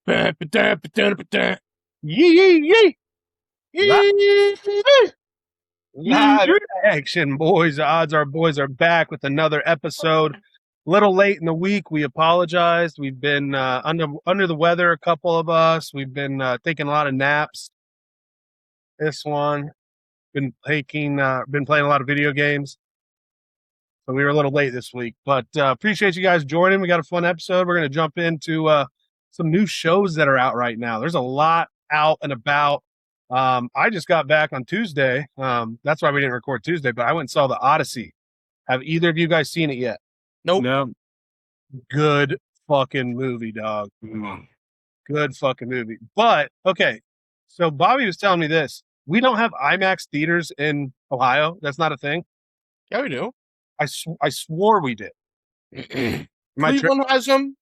Yee, yee, Live yee. live action, boys. Odds our boys are back with another episode. Little late in the week. We apologize. We've been under the weather, a couple of us. We've been taking a lot of naps. This one been playing a lot of video games. So we were a little late this week, but appreciate you guys joining. We got a fun episode. We're going to jump into some new shows that are out right now. There's a lot out and about. I just got back on Tuesday. That's why we didn't record Tuesday, but I went and saw The Odyssey. Have either of you guys seen it yet? Nope. No. Good fucking movie, dog. Good fucking movie. But, okay, so Bobby was telling me this. We don't have IMAX theaters in Ohio. That's not a thing. Yeah, we do. I swore we did. Cleveland has them.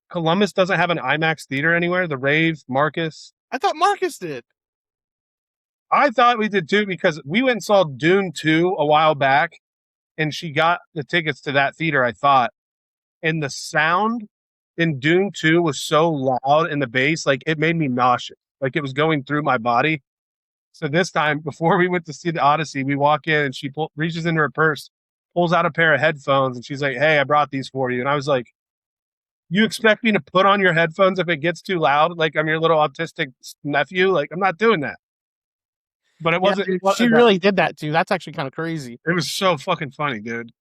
Columbus doesn't have an IMAX theater anywhere. The Rave, Marcus. I thought Marcus did. I thought we did too because we went and saw Dune 2 a while back, and she got the tickets to that theater, I thought. And the sound in Dune 2 was so loud in the bass, like it made me nauseous. Like it was going through my body. So this time, before we went to see The Odyssey, we walk in and she reaches into her purse, pulls out a pair of headphones, and she's like, "Hey, I brought these for you." And I was like, "You expect me to put on your headphones if it gets too loud? Like I'm your little autistic nephew? Like I'm not doing that." But it wasn't. Yeah, she really did that too. That's actually kind of crazy. It was so fucking funny, dude.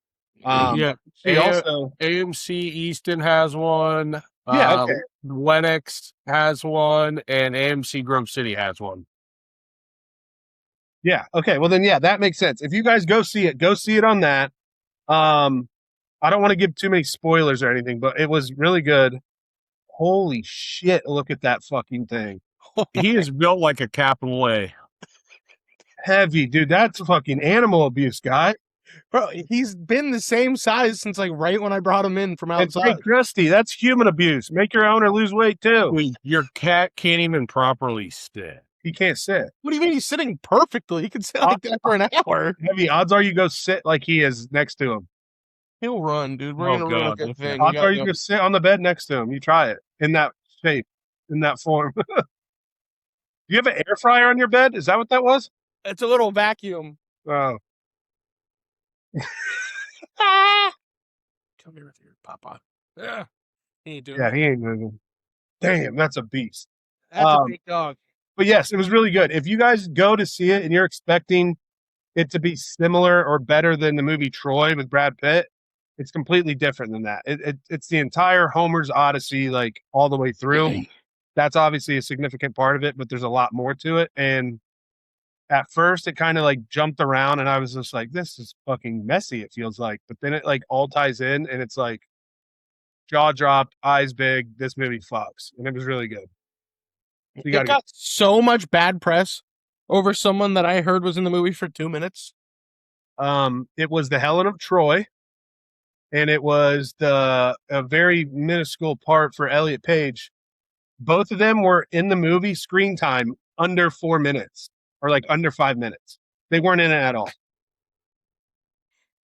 Yeah. She also AMC Easton has one. Yeah, okay. Lennox has one, and AMC Grove City has one. Yeah. Okay. Well, then, yeah, that makes sense. If you guys go see it on that. I don't want to give too many spoilers or anything, but it was really good. Holy shit! Look at that fucking thing. He is built like a capital A. Heavy, dude. That's fucking animal abuse, guy. Bro, he's been the same size since like right when I brought him in from outside. Hey, Christy, that's human abuse. Make your owner lose weight too. Your cat can't even properly sit. He can't sit. What do you mean he's sitting perfectly? He can sit like that for an hour. Heavy, odds are you go sit like he is next to him. He'll run, dude. We're gonna ruin a good thing. Odds are you go sit on the bed next to him. You try it in that shape, in that form. Do you have an air fryer on your bed? Is that what that was? It's a little vacuum. Oh. Come here with your papa. Yeah. He ain't doing he ain't moving. Damn, that's a beast. That's a big dog. But yes, it was really good. If you guys go to see it and you're expecting it to be similar or better than the movie Troy with Brad Pitt, it's completely different than that. It's the entire Homer's Odyssey, like all the way through. That's obviously a significant part of it, but there's a lot more to it. And at first it kind of like jumped around and I was just like, this is fucking messy, it feels like. But then it like all ties in and it's like jaw dropped, eyes big, this movie fucks. And it was really good. It got so much bad press over someone that I heard was in the movie for 2 minutes. It was the Helen of Troy, and it was a very minuscule part for Elliot Page. Both of them were in the movie screen time under 4 minutes or like under 5 minutes. They weren't in it at all.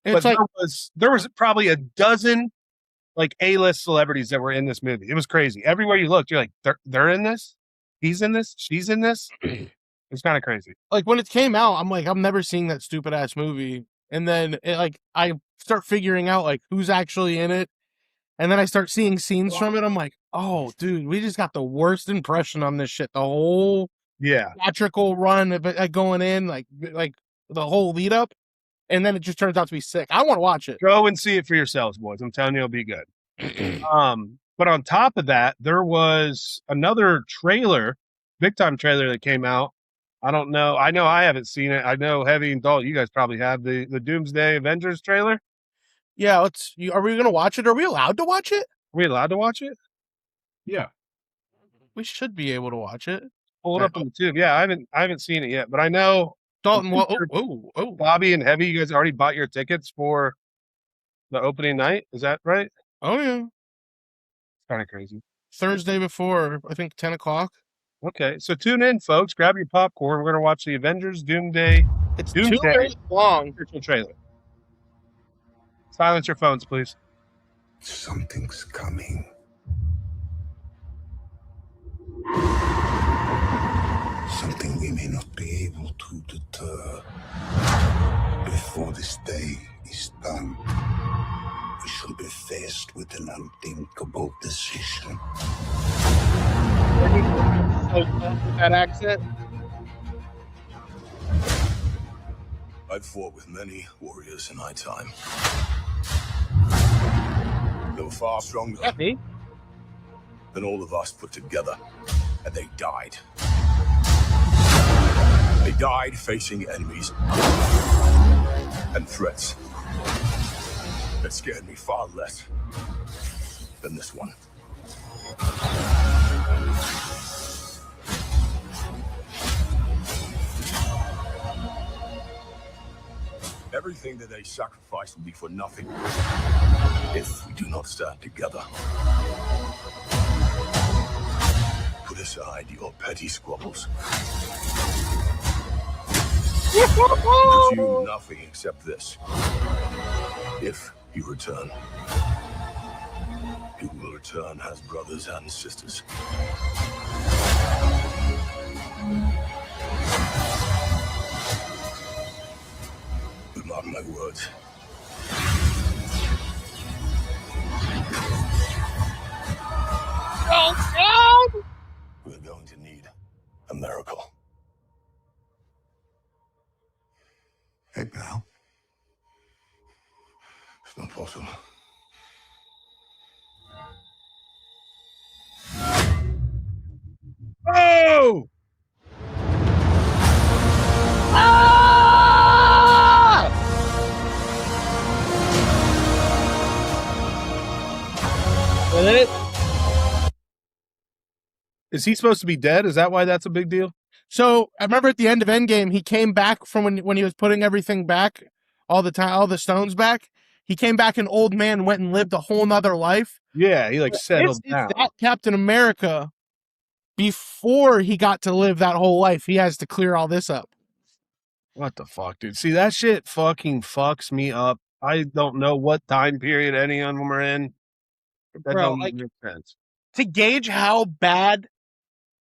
It's but there was probably a dozen like A-list celebrities that were in this movie. It was crazy. Everywhere you looked, you're like, they're in this? He's in this? She's in this? It's kind of crazy. Like when it came out, I'm like, I'm never seeing that stupid ass movie. And then I start figuring out like who's actually in it. And then I start seeing scenes from it. I'm like, oh, dude, we just got the worst impression on this shit. The whole theatrical run of it going in, like the whole lead up. And then it just turns out to be sick. I want to watch it. Go and see it for yourselves, boys. I'm telling you, it'll be good. But on top of that, there was another trailer, big time trailer that came out. I don't know. I know I haven't seen it. I know Heavy and Dalton, you guys probably have the Doomsday Avengers trailer. Yeah, are we going to watch it? Are we allowed to watch it? Are we allowed to watch it? Yeah. We should be able to watch it. Pull it up on the tube. Yeah, I haven't seen it yet, but I know Dalton, Bobby and Heavy, you guys already bought your tickets for the opening night. Is that right? Oh, yeah. Kind of crazy. Thursday before, I think 10 o'clock. Okay, so tune in, folks. Grab your popcorn. We're going to watch the Avengers Doomsday. It's Doomsday 2 minutes long. Trailer. Silence your phones, please. Something's coming. Before this day is done, we shall be faced with an unthinkable decision. With that accent. I've fought with many warriors in my time. They were far stronger than all of us put together, and they died. They died facing enemies and threats that scared me far less than this one. Everything that they sacrificed will be for nothing if we do not stand together. Put aside your petty squabbles. Pursue nothing except this. If you return, you will return as brothers and sisters. But mark my words. Oh, God! We're going to need a miracle. Hey, pal. It's not possible. Oh! Is he supposed to be dead? Is that why that's a big deal? So I remember at the end of Endgame, he came back from when he was putting everything back, all the stones back. He came back an old man, went and lived a whole nother life. Yeah, he like settled This is down. that Captain America before he got to live that whole life. He has to clear all this up. What the fuck, dude? See, that shit fucking fucks me up. I don't know what time period any of them are in. That Bro, don't like, make sense. to gauge how bad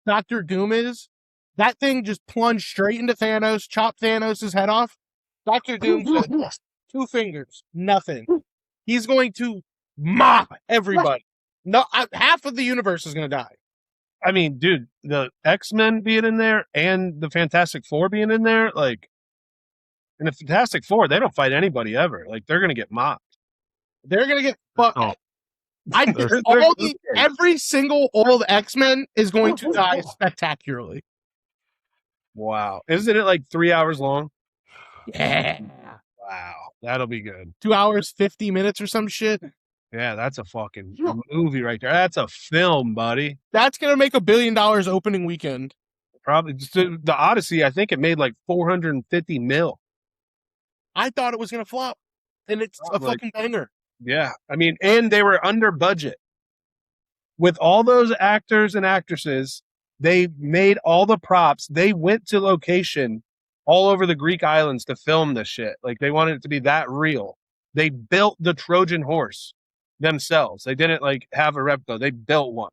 Dr. Doom is, that thing just plunged straight into Thanos, chopped Thanos' head off. Dr. Doom said, 2 fingers, nothing. He's going to mop everybody. No, half of the universe is going to die. I mean, dude, the X-Men being in there and the Fantastic Four being in there, like, in the Fantastic Four, they don't fight anybody ever. Like, they're gonna get mopped. They're going to get fucked. Oh. Every single old X-Men is going to die spectacularly. Wow. Isn't it like 3 hours long? Yeah. Wow. That'll be good. 2 hours, 50 minutes or some shit. Yeah, that's a fucking movie right there. That's a film, buddy. That's going to make $1 billion opening weekend. Probably just the Odyssey, I think it made like 450 mil. I thought it was going to flop. And it's a fucking banger. Yeah. I mean, and they were under budget. With all those actors and actresses, they made all the props. They went to location all over the Greek islands to film this shit. Like, they wanted it to be that real. They built the Trojan horse themselves. They didn't like have a replica. They built one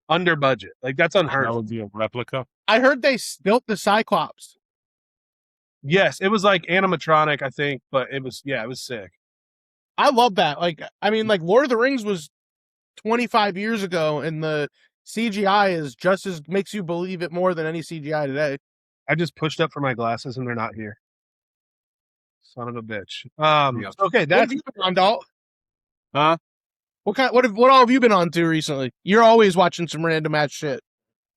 under budget. Like, that's unheard That of. would be a replica. I heard they built the Cyclops. Yes, it was like animatronic, I think, but it was sick. I love that. Like, I mean, like Lord of the Rings was 25 years ago, and the CGI is just as makes you believe it more than any CGI today. I just pushed up for my glasses and they're not here. Son of a bitch. Yeah. Okay, What that's have you been on, Dalt? Huh? What all have you been on to recently? You're always watching some random ass shit.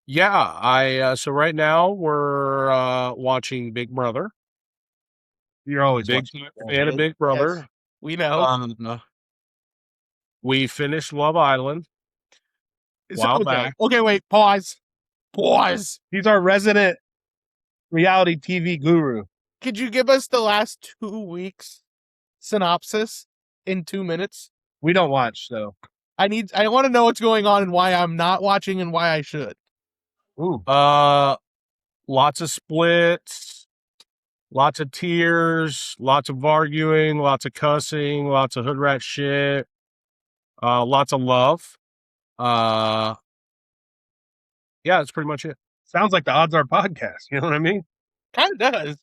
Yeah, so right now we're watching Big Brother. you're always Big watching. fan of Big Brother. Yes, we know. We finished Love Island. While back. Okay, wait. Pause. He's our resident reality TV guru. Could you give us the last 2 weeks synopsis in 2 minutes? We don't watch, so. I want to know what's going on and why I'm not watching and why I should. Ooh. Lots of splits, lots of tears, lots of arguing, lots of cussing, lots of hood rat shit, lots of love. Yeah, that's pretty much it. Sounds like the Odds Are podcast. You know what I mean? Kind of does.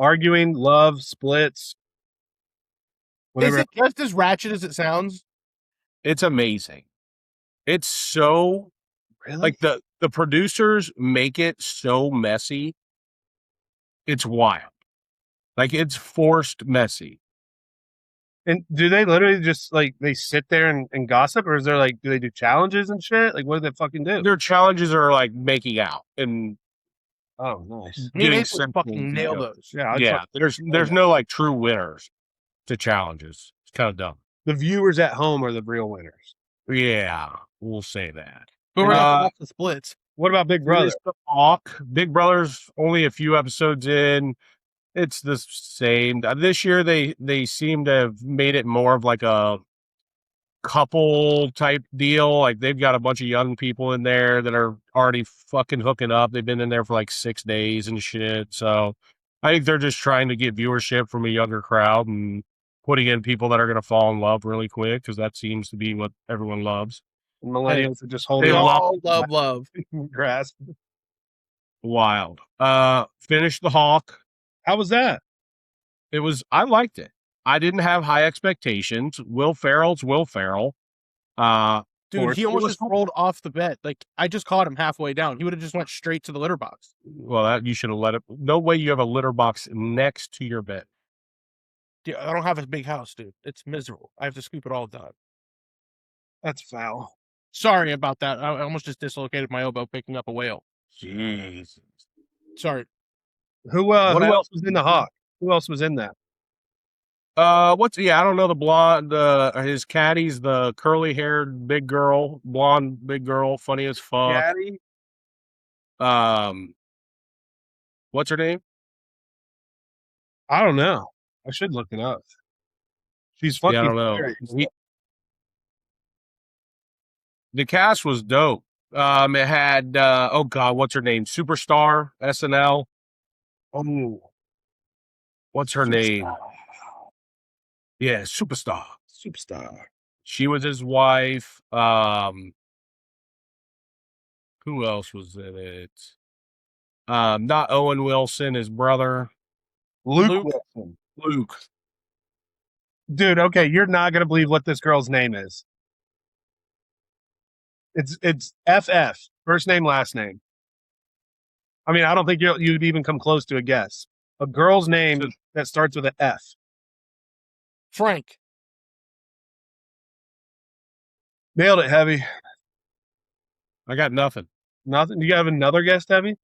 Arguing, love, splits. Is Whatever. it just as ratchet as it sounds? It's amazing. It's so Really? like the producers make it so messy. It's wild. Like it's forced messy. And do they literally just like they sit there and gossip, or is there like do they do challenges and shit? Like what do they fucking do? Their challenges are like making out and Oh, nice. I mean, getting they sexual. fucking nail those. Yeah, I'd Yeah, there's no like true winners to challenges. It's kind of dumb. the viewers at home are the real winners. Yeah, we'll say that. But we're Uh, not off the splits. What about Big Brother? Finish the Hawk. Big Brother's only a few episodes in. It's the same. This year they seem to have made it more of like a couple type deal. Like they've got a bunch of young people in there that are already fucking hooking up. They've been in there for like 6 days and shit. So I think they're just trying to get viewership from a younger crowd and putting in people that are going to fall in love really quick because that seems to be what everyone loves. Millennials are just They holding love- on love. grass. Wild. Finished the Hawk. How was that? I liked it. I didn't have high expectations. Will Ferrell's Will Ferrell. Dude, he almost was just rolled off the bed. Like, I just caught him halfway down. He would have just went straight to the litter box. Well, that you should have let it. No way you have a litter box next to your bed. Dude, I don't have a big house, dude. It's miserable. I have to scoop it all down. That's foul. Sorry about that. I almost just dislocated my elbow picking up a whale. Jeez. Sorry. Who else was in the Hawk? Who else was in that? I don't know the blonde. His caddy's the curly-haired big girl, blonde big girl, funny as fuck. Daddy? What's her name? I don't know. I should look it up. She's fucking. Yeah, I don't know. hilarious. The cast was dope. It had oh god, what's her name? Superstar SNL. Oh, What's her name? Yeah, Superstar. superstar. She was his wife. Who else was in it? Not Owen Wilson, his brother. Luke Wilson. Luke. Dude, okay, you're not gonna believe what this girl's name is. It's FF, first name, last name. I mean, I don't think you'd even come close to a guess. A girl's name that starts with an F. Frank. Nailed it, Heavy. I got nothing. Nothing. Do you have another guess, Heavy?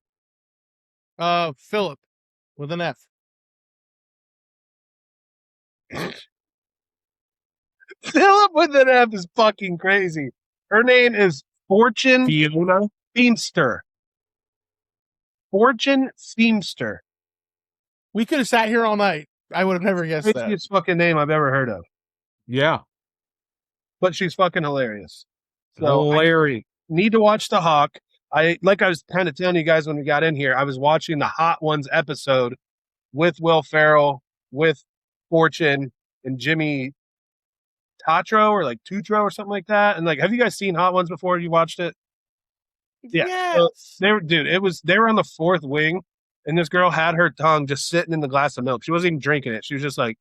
Philip with an F. Philip with an F is fucking crazy. Her name is Fortune Fiona. Feemster. Fortune Feemster. We could have sat here all night. I would have never guessed that. Craziest fucking name I've ever heard of. Yeah. But she's fucking hilarious. So Hilarious. need to watch The Hawk. I was kind of telling you guys when we got in here, I was watching the Hot Ones episode with Will Ferrell, with Fortune, and Jimmy Tatro or like Tutro or something like that. And like, have you guys seen Hot Ones before? You watched it? Yeah. Yes. They were on the fourth wing, and this girl had her tongue just sitting in the glass of milk. She wasn't even drinking it. She was just like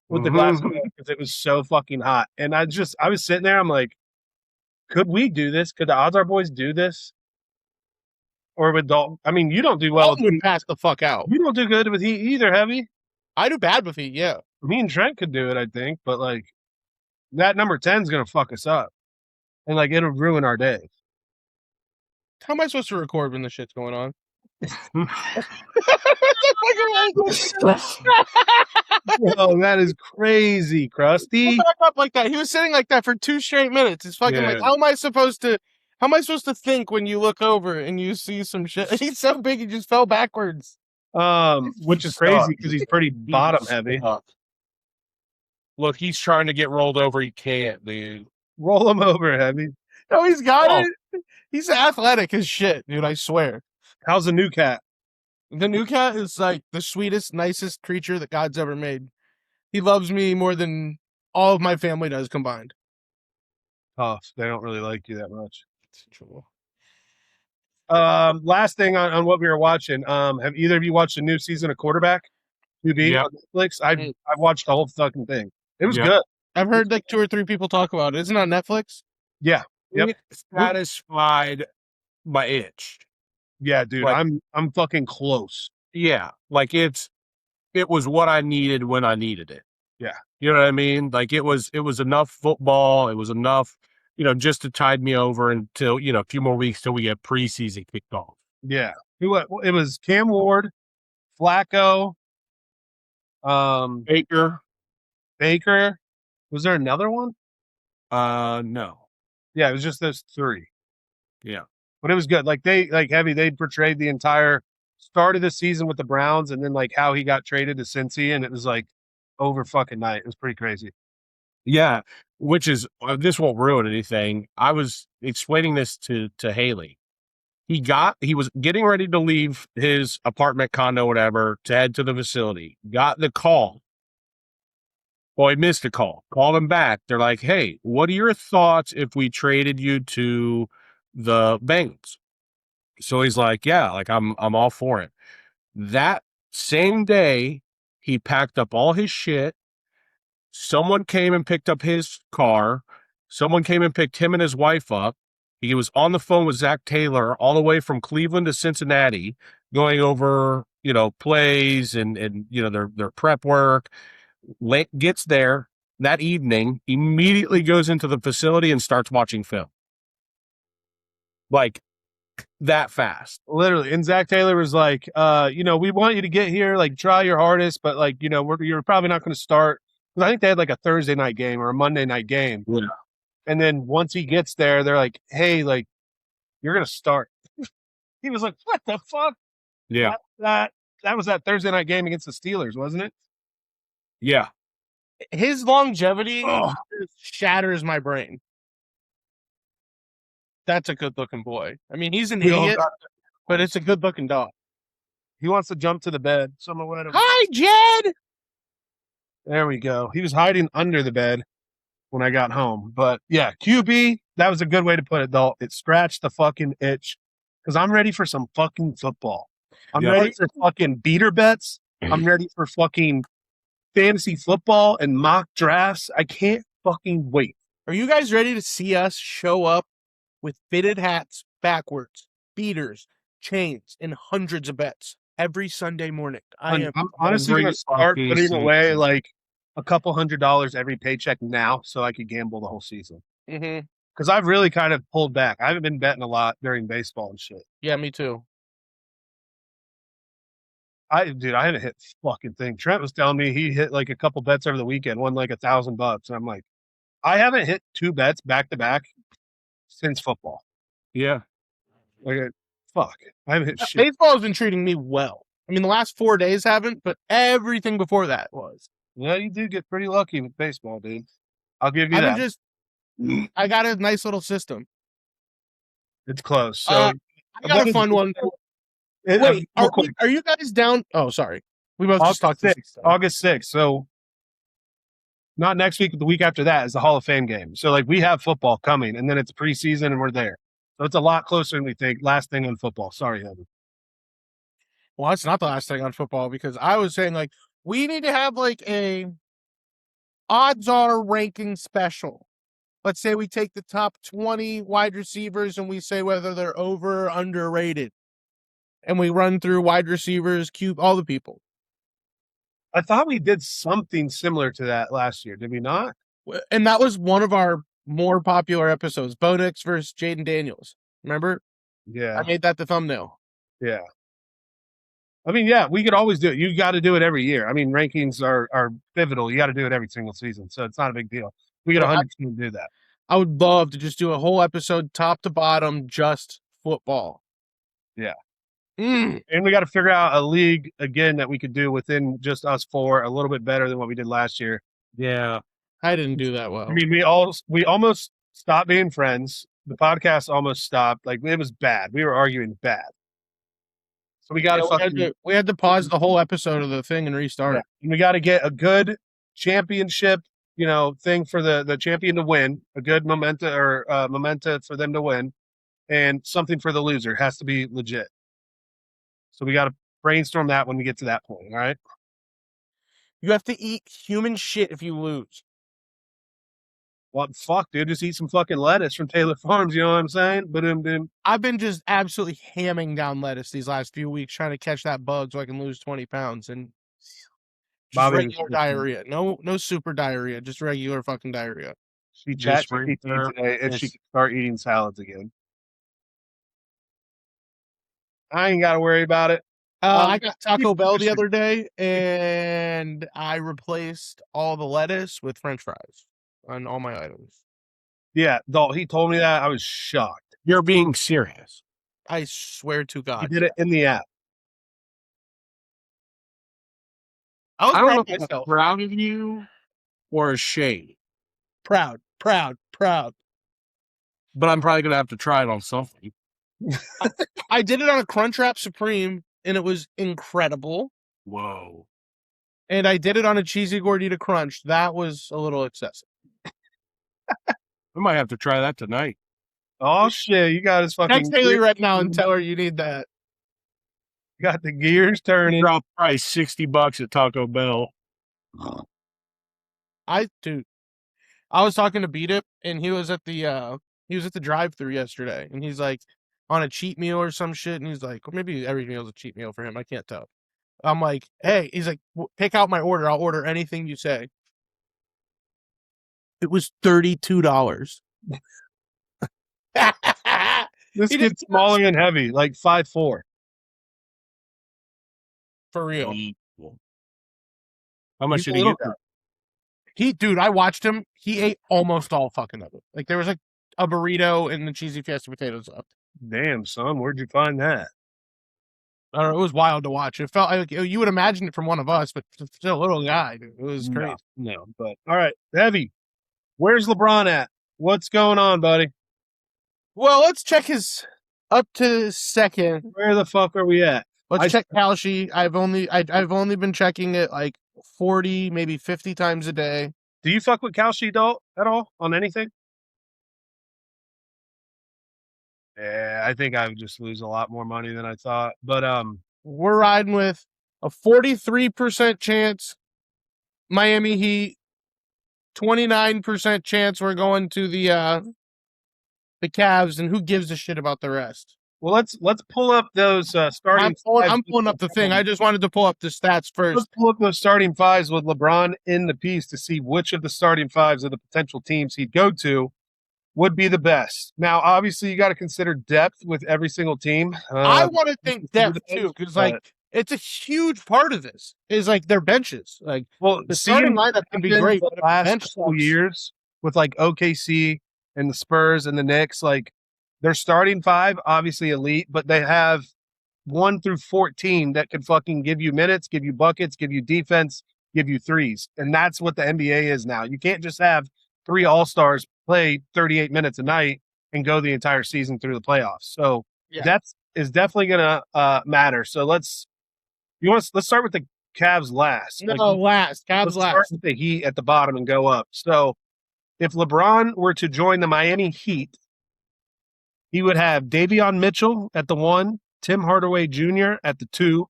with the glass of milk because it was so fucking hot. And I was sitting there. I'm like, could we do this? Could the Odds Are Boys do this? Or with Dalton? I mean, you don't do well. Dalton would pass the fuck out. You don't do good with heat either, Heavy. I do bad with heat, yeah. Me and Trent could do it, I think, but like that number 10 is gonna fuck us up, and like it'll ruin our day. How am I supposed to record when the shit's going on? Oh, that is crazy, Krusty. Back up like that. He was sitting like that for 2 straight minutes. It's fucking like, Yeah. how am I supposed to think when you look over and you see some shit? He's so big, he just fell backwards. Which is crazy because he's pretty bottom heavy. Look, he's trying to get rolled over. He can't, dude. Roll him over, Heavy. No, he's got Oh. it. He's athletic as shit, dude. I swear. How's the new cat? The new cat is like the sweetest, nicest creature that God's ever made. He loves me more than all of my family does combined. Tough. They don't really like you that much. Last thing on what we were watching. Have either of you watched the new season of Quarterback? QB Yep. on Netflix. I've watched the whole fucking thing. It was Yep. good. I've heard like 2 or 3 people talk about it. Isn't it on Netflix? Yeah. Yep. It satisfied my itch. Yeah, dude. Like- I'm fucking close. Yeah, like it was what I needed when I needed it. Yeah. You know what I mean? Like it was enough football. It was enough, just to tide me over until, a few more weeks till we get preseason kicked off. Yeah. It was Cam Ward, Flacco, Baker, Baker. Was there another one? no. Yeah, it was just those 3. Yeah. But it was good. Like they portrayed the entire start of the season with the Browns and then like how he got traded to Cincy, and it was like over fucking night. It was pretty crazy. Yeah, which is this won't ruin anything. I was explaining this to Haley. He was getting ready to leave his apartment, condo, whatever, to head to the facility. Got the call. Well, he missed a call. Called him back. They're like, "Hey, what are your thoughts if we traded you to the Bengals?" So he's like, "Yeah, like I'm all for it." That same day, he packed up all his shit. Someone came and picked up his car. Someone came and picked him and his wife up. He was on the phone with Zach Taylor all the way from Cleveland to Cincinnati, going over, plays and their prep work. Gets there that evening, immediately goes into the facility and starts watching film. Like that fast. Literally. And Zach Taylor was like, we want you to get here, like try your hardest, but like, you're probably not going to start. I think they had like a Thursday night game or a Monday night game. Yeah. And then once he gets there, they're like, hey, like, you're going to start. He was like, what the fuck? Yeah. That was that Thursday night game against the Steelers, wasn't it? Yeah. His longevity shatters my brain. That's a good-looking boy. I mean, he's an idiot, but it's a good-looking dog. He wants to jump to the bed. Someone let him. Hi, Jed! There we go. He was hiding under the bed when I got home. But yeah, QB, that was a good way to put it, though. It scratched the fucking itch because I'm ready for some fucking football. I'm ready for fucking beater bets. I'm ready for fucking fantasy football and mock drafts. I can't fucking wait. Are you guys ready to see us show up with fitted hats backwards, beaters, chains, and hundreds of bets every Sunday morning? I'm honestly going to start putting away like a couple $100 every paycheck now so I could gamble the whole season. Mm-hmm. Because I've really kind of pulled back. I haven't been betting a lot during baseball and shit. Yeah, me too. I haven't hit fucking thing. Trent was telling me he hit like a couple bets over the weekend, won like $1,000. And I'm like, I haven't hit 2 bets back to back since football. Yeah. Like, fuck. I haven't hit shit. Baseball has been treating me well. I mean, the last 4 days haven't, but everything before that was. Yeah, you do get pretty lucky with baseball, dude. I'll give you that. I got a nice little system. It's close. So I got a fun one. Wait, are you guys down? Oh, sorry. We both just talked August 6th. So not next week, but the week after that is the Hall of Fame game. So like we have football coming, and then it's preseason, and we're there. So it's a lot closer than we think. Last thing on football. Sorry, Heather. Well, it's not the last thing on football because I was saying like we need to have like a odds are ranking special. Let's say we take the top 20 wide receivers and we say whether they're over or underrated. And we run through wide receivers, all the people. I thought we did something similar to that last year. Did we not? And that was one of our more popular episodes. Bo Nix versus Jaden Daniels. Remember? Yeah. I made that the thumbnail. Yeah. I mean, yeah, we could always do it. You got to do it every year. I mean, rankings are pivotal. You got to do it every single season. So it's not a big deal. We could 100% do that. I would love to just do a whole episode, top to bottom, just football. Yeah. And we got to figure out a league, again, that we could do within just us 4 a little bit better than what we did last year. Yeah. I didn't do that well. I mean, we almost stopped being friends. The podcast almost stopped. Like, it was bad. We were arguing bad. So we got we had to pause the whole episode of the thing and restart. Yeah. And we got to get a good championship, thing for the champion to win, a good memento for them to win. and something for the loser. It has to be legit. So we got to brainstorm that when we get to that point. All right. You have to eat human shit if you lose. Well, fuck, dude. Just eat some fucking lettuce from Taylor Farms. You know what I'm saying? Boom. I've been just absolutely hamming down lettuce these last few weeks, trying to catch that bug so I can lose 20 pounds. And just Bobby regular diarrhea. No super diarrhea. Just regular fucking diarrhea. She Just chat right GPT there. today, and she Yes. can start eating salads again. I ain't got to worry about it. I got Taco keep Bell the pushing. other day, and I replaced all the lettuce with French fries on all my items. Yeah, he told me that. I was shocked. You're being serious. I swear to He God. did it in the app. I was I don't know proud if of I'm myself. proud of you or ashamed, Proud. but I'm probably gonna have to try it on something. I did it on a Crunchwrap Supreme, and it was incredible. Whoa. And I did it on a cheesy gordita crunch. That was a little excessive. I might have to try that tonight. Oh shit! You got his fucking. Text Haley right now and tell her you need that. Got the gears turning. Drop price $60 at Taco Bell. I was talking to Beat It, and he was at the drive-thru yesterday, and he's like on a cheat meal or some shit, and he's like, or maybe every meal's a cheat meal for him. I can't tell. I'm like, hey, he's like, pick out my order. I'll order anything you say. It was $32. This He gets smaller and heavy, like 5'4". For real. How much He's a did he little get? Dude, I watched him. He ate almost all fucking of it. Like there was like a burrito and the cheesy fiesta potatoes left. Damn, son, where'd you find that? I don't know. It was wild to watch. It felt like you would imagine it from one of us, but still a little guy. Dude. It was crazy. No, but all right, Heavy. Where's LeBron at? What's going on, buddy? Well, let's check his up to second. Where the fuck are we at? Let's check Kalshi. I've only been checking it like 40, maybe 50 times a day. Do you fuck with Kalshi at all on anything? Yeah, I think I would just lose a lot more money than I thought. But we're riding with a 43% chance Miami Heat, 29% chance we're going to the Cavs, and who gives a shit about the rest? Well, let's pull up those starting. I'm pulling up the thing. I just wanted to pull up the stats first. Let's pull up those starting fives with LeBron in the piece to see which of the starting fives of the potential teams he'd go to would be the best. Now, obviously, you got to consider depth with every single team. I want to think depth too, because like it's a huge part of this is like their benches. Like, well, the starting lineup can be great. The But last couple years with like OKC and the Spurs and the Knicks, like their starting five, obviously elite, but they have 1 through 14 that can fucking give you minutes, give you buckets, give you defense, give you threes. And that's what the NBA is now. You can't just have 3 all-stars play 38 minutes a night and go the entire season through the playoffs. So depth is definitely going to matter. So let's start with the Cavs last. Cavs last. Start with the Heat at the bottom and go up. So if LeBron were to join the Miami Heat, he would have Davion Mitchell at the 1, Tim Hardaway Jr. at the 2,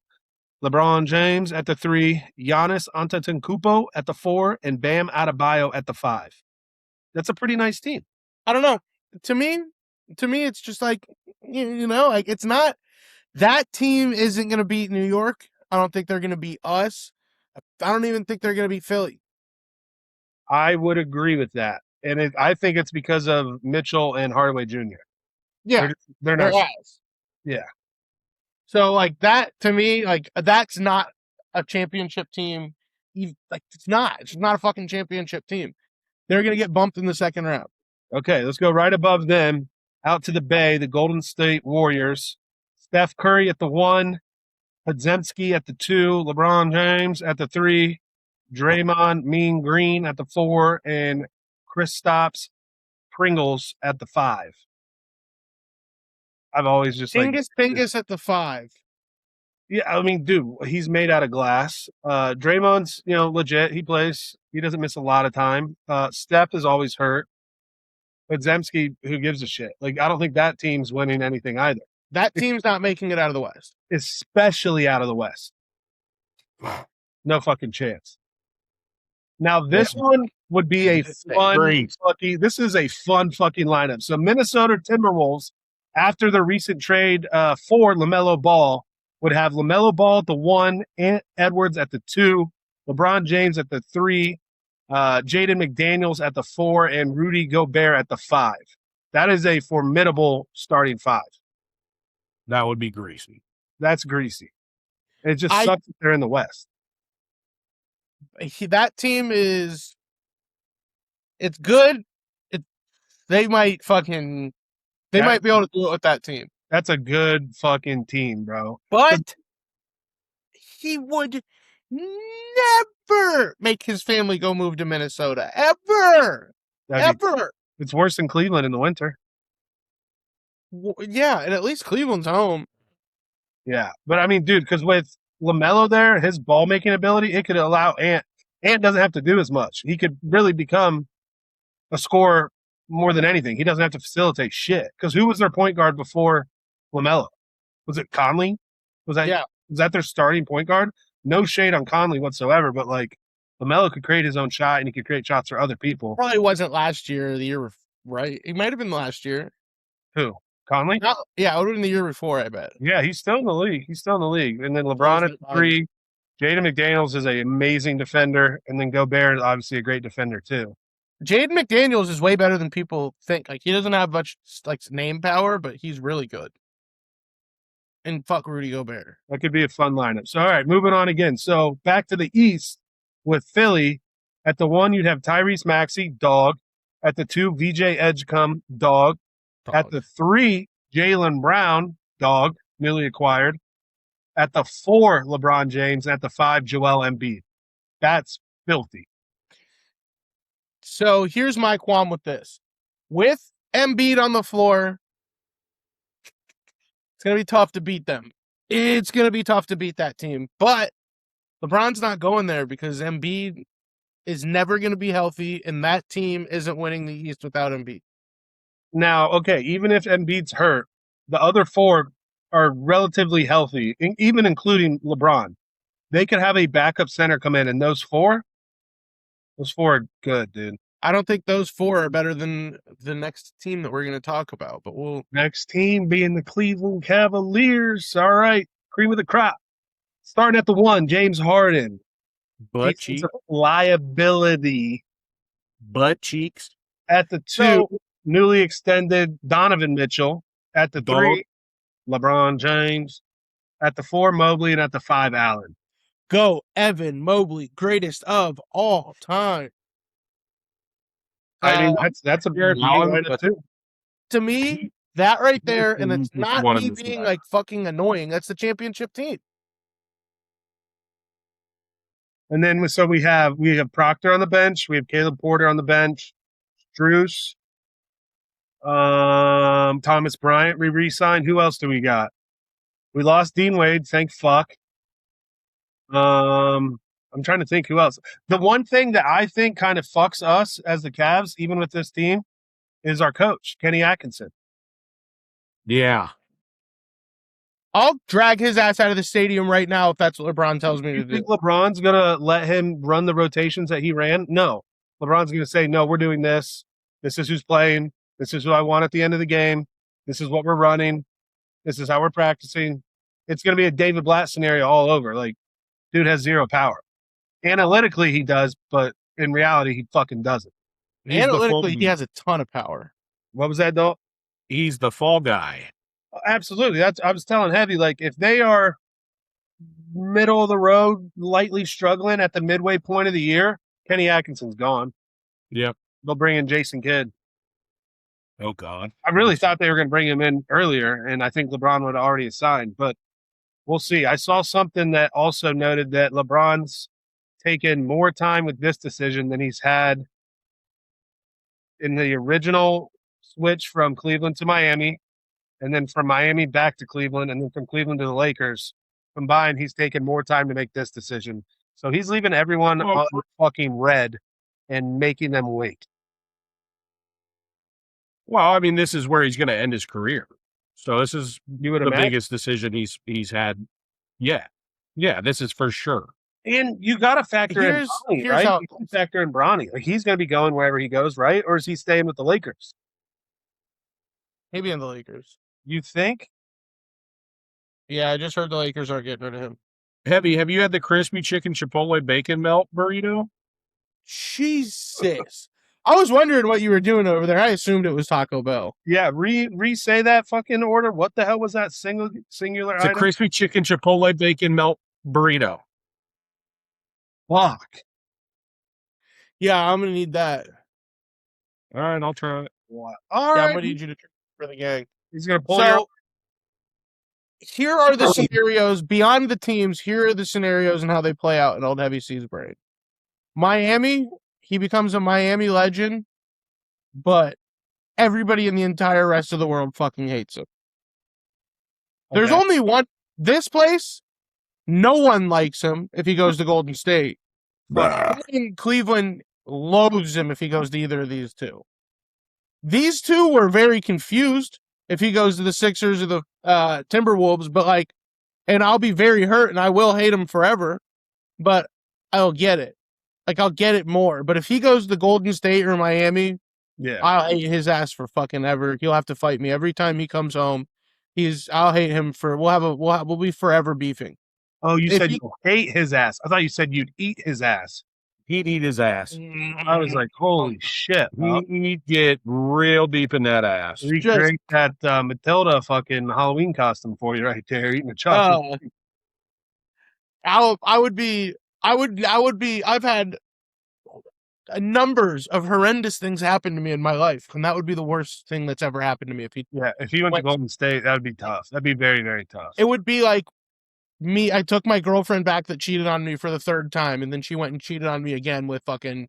LeBron James at the 3, Giannis Antetokounmpo at the 4, and Bam Adebayo at the 5. That's a pretty nice team. I don't know. To me, it's just like, like it's not, that team isn't going to beat New York. I don't think they're going to beat us. I don't even think they're going to beat Philly. I would agree with that. And I think it's because of Mitchell and Hardaway Jr. Yeah. They're not. Yeah. So like that, to me, like that's not a championship team. Like it's not a fucking championship team. They're going to get bumped in the second round. Okay, let's go right above them, out to the Bay, the Golden State Warriors. Steph Curry at the 1, Podziemski at the 2, LeBron James at the 3, Draymond Mean Green at the 4, and Kristaps Pringles at the 5. I've always just Pingus at the 5. Yeah, I mean, dude, he's made out of glass. Draymond's, legit. He plays. He doesn't miss a lot of time. Steph is always hurt. But Zemski, who gives a shit? Like, I don't think that team's winning anything either, That team's not making it out of the West. especially out of the West. No fucking chance. Now, this one would be a fun fucking. This is a fun fucking lineup. So, Minnesota Timberwolves, after the recent trade for LaMelo Ball, would have LaMelo Ball at the 1, Ant Edwards at the 2, LeBron James at the 3, Jaden McDaniels at the 4, and Rudy Gobert at the 5. That is a formidable starting 5. That would be greasy. That's greasy. It just sucks that they're in the West. That team is. It's good. They might fucking. They might be able to do it with that team. That's a good fucking team, bro. But he would never make his family go move to Minnesota. Ever. Ever. It's worse than Cleveland in the winter. Yeah, and at least Cleveland's home. Yeah. But I mean, dude, because with LaMelo there, his ball making ability, it could allow Ant. Ant doesn't have to do as much. He could really become a scorer more than anything. He doesn't have to facilitate shit. Because who was their point guard before LaMelo? Was it Conley? Was that their starting point guard? No shade on Conley whatsoever, but like LaMelo could create his own shot and he could create shots for other people. Probably wasn't last year or the year, right? He might have been last year. Who? Conley? Yeah, it would have been the year before, I bet. Yeah, he's still in the league. And then LeBron at 3. Jaden McDaniels is an amazing defender. And then Gobert is obviously a great defender too. Jaden McDaniels is way better than people think. Like, he doesn't have much like name power, but he's really good. And fuck Rudy Gobert. That could be a fun lineup. So, all right, moving on again. So, back to the East with Philly. At the 1, you'd have Tyrese Maxey, dog. At the 2, VJ Edgecombe, dog. At the 3, Jaylen Brown, dog, newly acquired. At the 4, LeBron James. At the 5, Joel Embiid. That's filthy. So here's my qualm with this. With Embiid on the floor, it's going to be tough to beat them. It's going to be tough to beat that team. But LeBron's not going there because Embiid is never going to be healthy, and that team isn't winning the East without Embiid. Now, okay, even if Embiid's hurt, the other 4 are relatively healthy, even including LeBron. They could have a backup center come in, and those 4 are good, dude. I don't think those 4 are better than the next team that we're going to talk about, but next team being the Cleveland Cavaliers. All right, cream of the crop. Starting at the 1, James Harden. Butt cheeks. Liability. Butt cheeks. At the 2, newly extended Donovan Mitchell. At the 3, LeBron James. At the 4, Mobley. And at the 5, Allen. Go, Evan Mobley, greatest of all time. I mean, that's a very lineup too. To me, that right there, and it's not me being like fucking annoying. That's the championship team. And then so we have Proctor on the bench. We have Caleb Porter on the bench. Strus. Thomas Bryant we re-signed. Who else do we got? We lost Dean Wade. Thank fuck. I'm trying to think who else. The one thing that I think kind of fucks us as the Cavs, even with this team, is our coach, Kenny Atkinson. Yeah. I'll drag his ass out of the stadium right now if that's what LeBron tells me to do. You think LeBron's going to let him run the rotations that he ran? No. LeBron's going to say, no, we're doing this. This is who's playing. This is who I want at the end of the game. This is what we're running. This is how we're practicing. It's going to be a David Blatt scenario all over. Like, dude has zero power. Analytically, he does, but in reality, he fucking doesn't. Analytically, he has a ton of power. What was that, though? He's the fall guy. Absolutely. I was telling Heavy, like, if they are middle of the road, lightly struggling at the midway point of the year, Kenny Atkinson's gone. Yep. They'll bring in Jason Kidd. Oh, God. I really thought they were going to bring him in earlier, and I think LeBron would have already signed, but we'll see. I saw something that also noted that LeBron's taken more time with this decision than he's had in the original switch from Cleveland to Miami, and then from Miami back to Cleveland, and then from Cleveland to the Lakers. Combined, he's taken more time to make this decision. So he's leaving everyone on fucking red and making them wait. Well, I mean, this is where he's going to end his career. So this is You would the imagine. biggest decision he's had. Yeah. Yeah, this is for sure. And you got to factor in Bronny, right? how You gotta factor in Bronny. Like, he's going to be going wherever he goes, right? Or is he staying with the Lakers? maybe in the Lakers. You think? Yeah, I just heard the Lakers aren't getting rid of him. Heavy, have you had the crispy chicken chipotle bacon melt burrito? Jesus. I was wondering what you were doing over there. I assumed it was Taco Bell. Yeah, re-say that fucking order. What the hell was that singular It's a item? crispy chicken chipotle bacon melt burrito. Fuck. Yeah, I'm gonna need that. All right, I'll try it. What? Yeah, All I'm right. gonna need you to for the gang. He's going to pull your... So here are the scenarios beyond the teams. Here are the scenarios and how they play out in Old Heavy C's brain. Miami, he becomes a Miami legend, but everybody in the entire rest of the world fucking hates him. There's Okay. only one. This place, no one likes him if he goes to Golden State. But Cleveland loathes him if he goes to either of these two. These two were very confused if he goes to the Sixers or the Timberwolves, but like, and I'll be very hurt and I will hate him forever, but I'll get it. Like, I'll get it more. But if he goes to Golden State or Miami, Yeah. I'll hate his ass for fucking ever. He'll have to fight me every time he comes home. I'll hate him for. We'll be forever beefing. Oh, you If said he- you hate his ass. I thought you said you'd eat his ass. He'd eat his ass. I was like, holy shit. Huh? He'd get real deep in that ass. Recreate that Matilda fucking Halloween costume for you right there, eating a chocolate. I've had numbers of horrendous things happen to me in my life, and that would be the worst thing that's ever happened to me. If he went to Golden State, that would be tough. That'd be very, very tough. It would be like me. I took my girlfriend back that cheated on me for the third time, and then she went and cheated on me again with fucking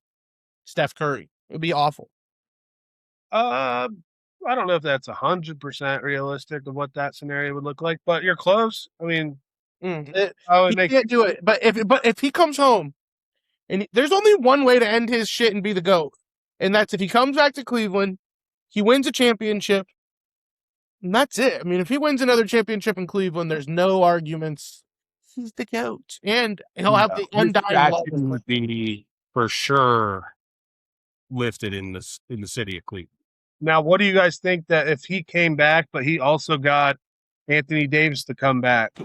Steph Curry. It would be awful. I don't know if that's 100% realistic of what that scenario would look like, but you're close. I mean, He can't do it. But if he comes home, and there's only one way to end his shit and be the GOAT, and that's if he comes back to Cleveland, he wins a championship, and that's it. I mean, if he wins another championship in Cleveland, there's no arguments. He's the GOAT, and he'll have the undying love. Statue would be for sure lifted in the city of Cleveland. now, what do you guys think that if he came back, but he also got Anthony Davis to come back,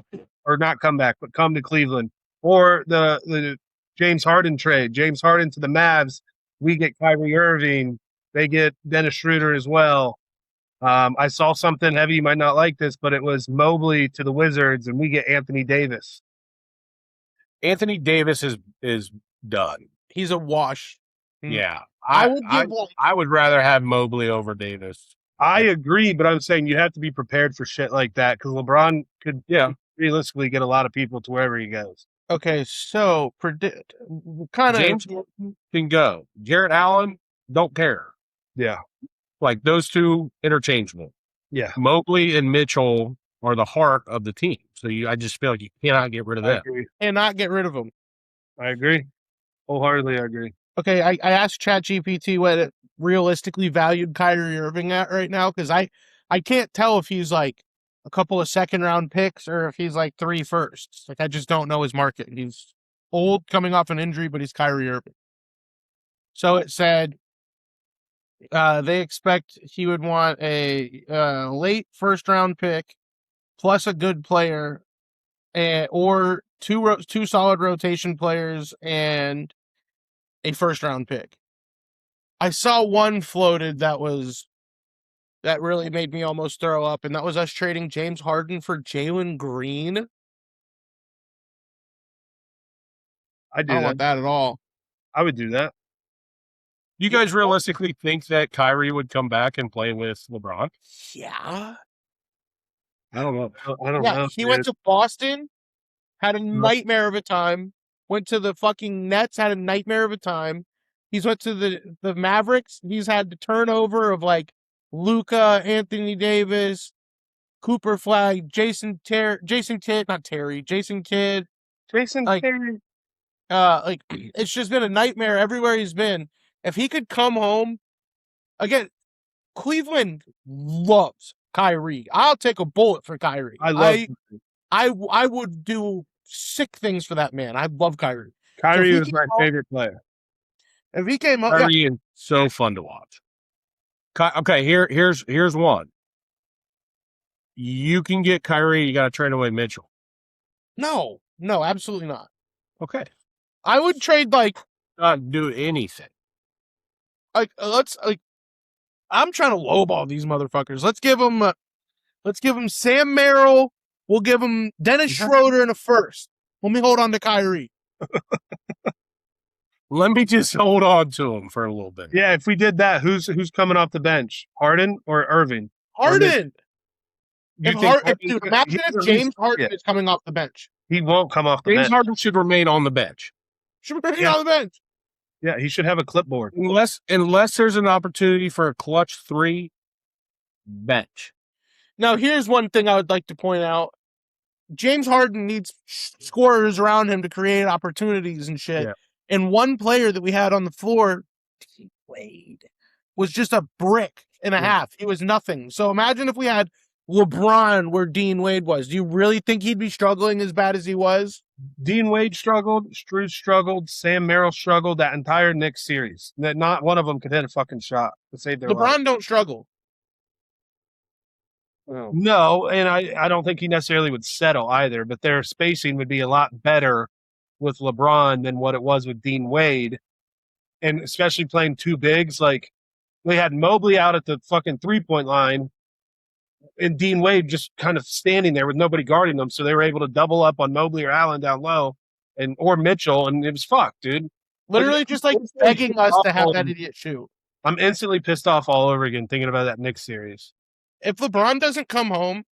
or not come back, but come to Cleveland, or the James Harden trade, James Harden to the Mavs, we get Kyrie Irving, they get Dennis Schroeder as well. I saw something heavy, you might not like this, but it was Mobley to the Wizards, and we get Anthony Davis. Anthony Davis is done. He's a wash. Yeah. I would give I would rather have Mobley over Davis. I agree, but I'm saying you have to be prepared for shit like that because LeBron could realistically get a lot of people to wherever he goes. Okay, so predict kind of James can go. Jarrett Allen, don't care. Yeah. Like those two interchangeable. Yeah. Mobley and Mitchell are the heart of the team. So I just feel like you cannot get rid of I them. agree. and not get rid of him. I agree. Wholeheartedly, I agree. Okay, I asked ChatGPT what it realistically valued Kyrie Irving at right now because I can't tell if he's like a couple of second-round picks or if he's like 3 firsts. Like, I just don't know his market. He's old, coming off an injury, but he's Kyrie Irving. So it said they expect he would want a late first-round pick plus a good player, or two solid rotation players and a first-round pick. I saw one floated that really made me almost throw up, and that was us trading James Harden for Jalen Green. I do I don't that. want that at all. I would do that. You guys realistically think that Kyrie would come back and play with LeBron? Yeah. I don't know. I don't Yeah, know. he went to Boston, had a nightmare of a time. Went to the fucking Nets, had a nightmare of a time. He's went to the Mavericks. He's had the turnover of like Luka, Anthony Davis, Cooper Flag, Jason Kidd, Jason like- Terry. like it's just been a nightmare everywhere he's been. If he could come home again, Cleveland loves Kyrie. I'll take a bullet for Kyrie. I would do sick things for that man. I love Kyrie. Kyrie was my favorite player. If he came up, Kyrie is so fun to watch. Okay, here's one. You can get Kyrie. You got to trade away Mitchell. no, absolutely not. Okay, I would trade not do anything. I'm trying to lowball these motherfuckers. Let's give them Sam Merrill. We'll give them Dennis Schroeder in a first. Let me hold on to Kyrie. Let me just hold on to him for a little bit. Yeah, if we did that, who's coming off the bench? Harden or Irving? Harden. Imagine Harden- if James Harden is coming off the bench. He won't come off the James bench. Harden should remain on the bench. Should remain on the bench. Yeah, he should have a clipboard. Unless there's an opportunity for a clutch 3 bench. Now, here's one thing I would like to point out. James Harden needs scorers around him to create opportunities and shit. Yeah. And one player that we had on the floor, Dean Wade, was just a brick and a half. He was nothing. So imagine if we had LeBron where Dean Wade was. Do you really think he'd be struggling as bad as he was? Dean Wade struggled, Struz struggled, Sam Merrill struggled that entire Knicks series. That not one of them could hit a fucking shot to save their life. LeBron don't struggle. No, and I don't think he necessarily would settle either, but their spacing would be a lot better with LeBron than what it was with Dean Wade. And especially playing two bigs, like they had Mobley out at the fucking 3-point line and Dean Wade just kind of standing there with nobody guarding them. So they were able to double up on Mobley or Allen down low or Mitchell, and it was fucked, dude. Literally just begging us to have that idiot shoot. I'm instantly pissed off all over again thinking about that Knicks series. If LeBron doesn't come home,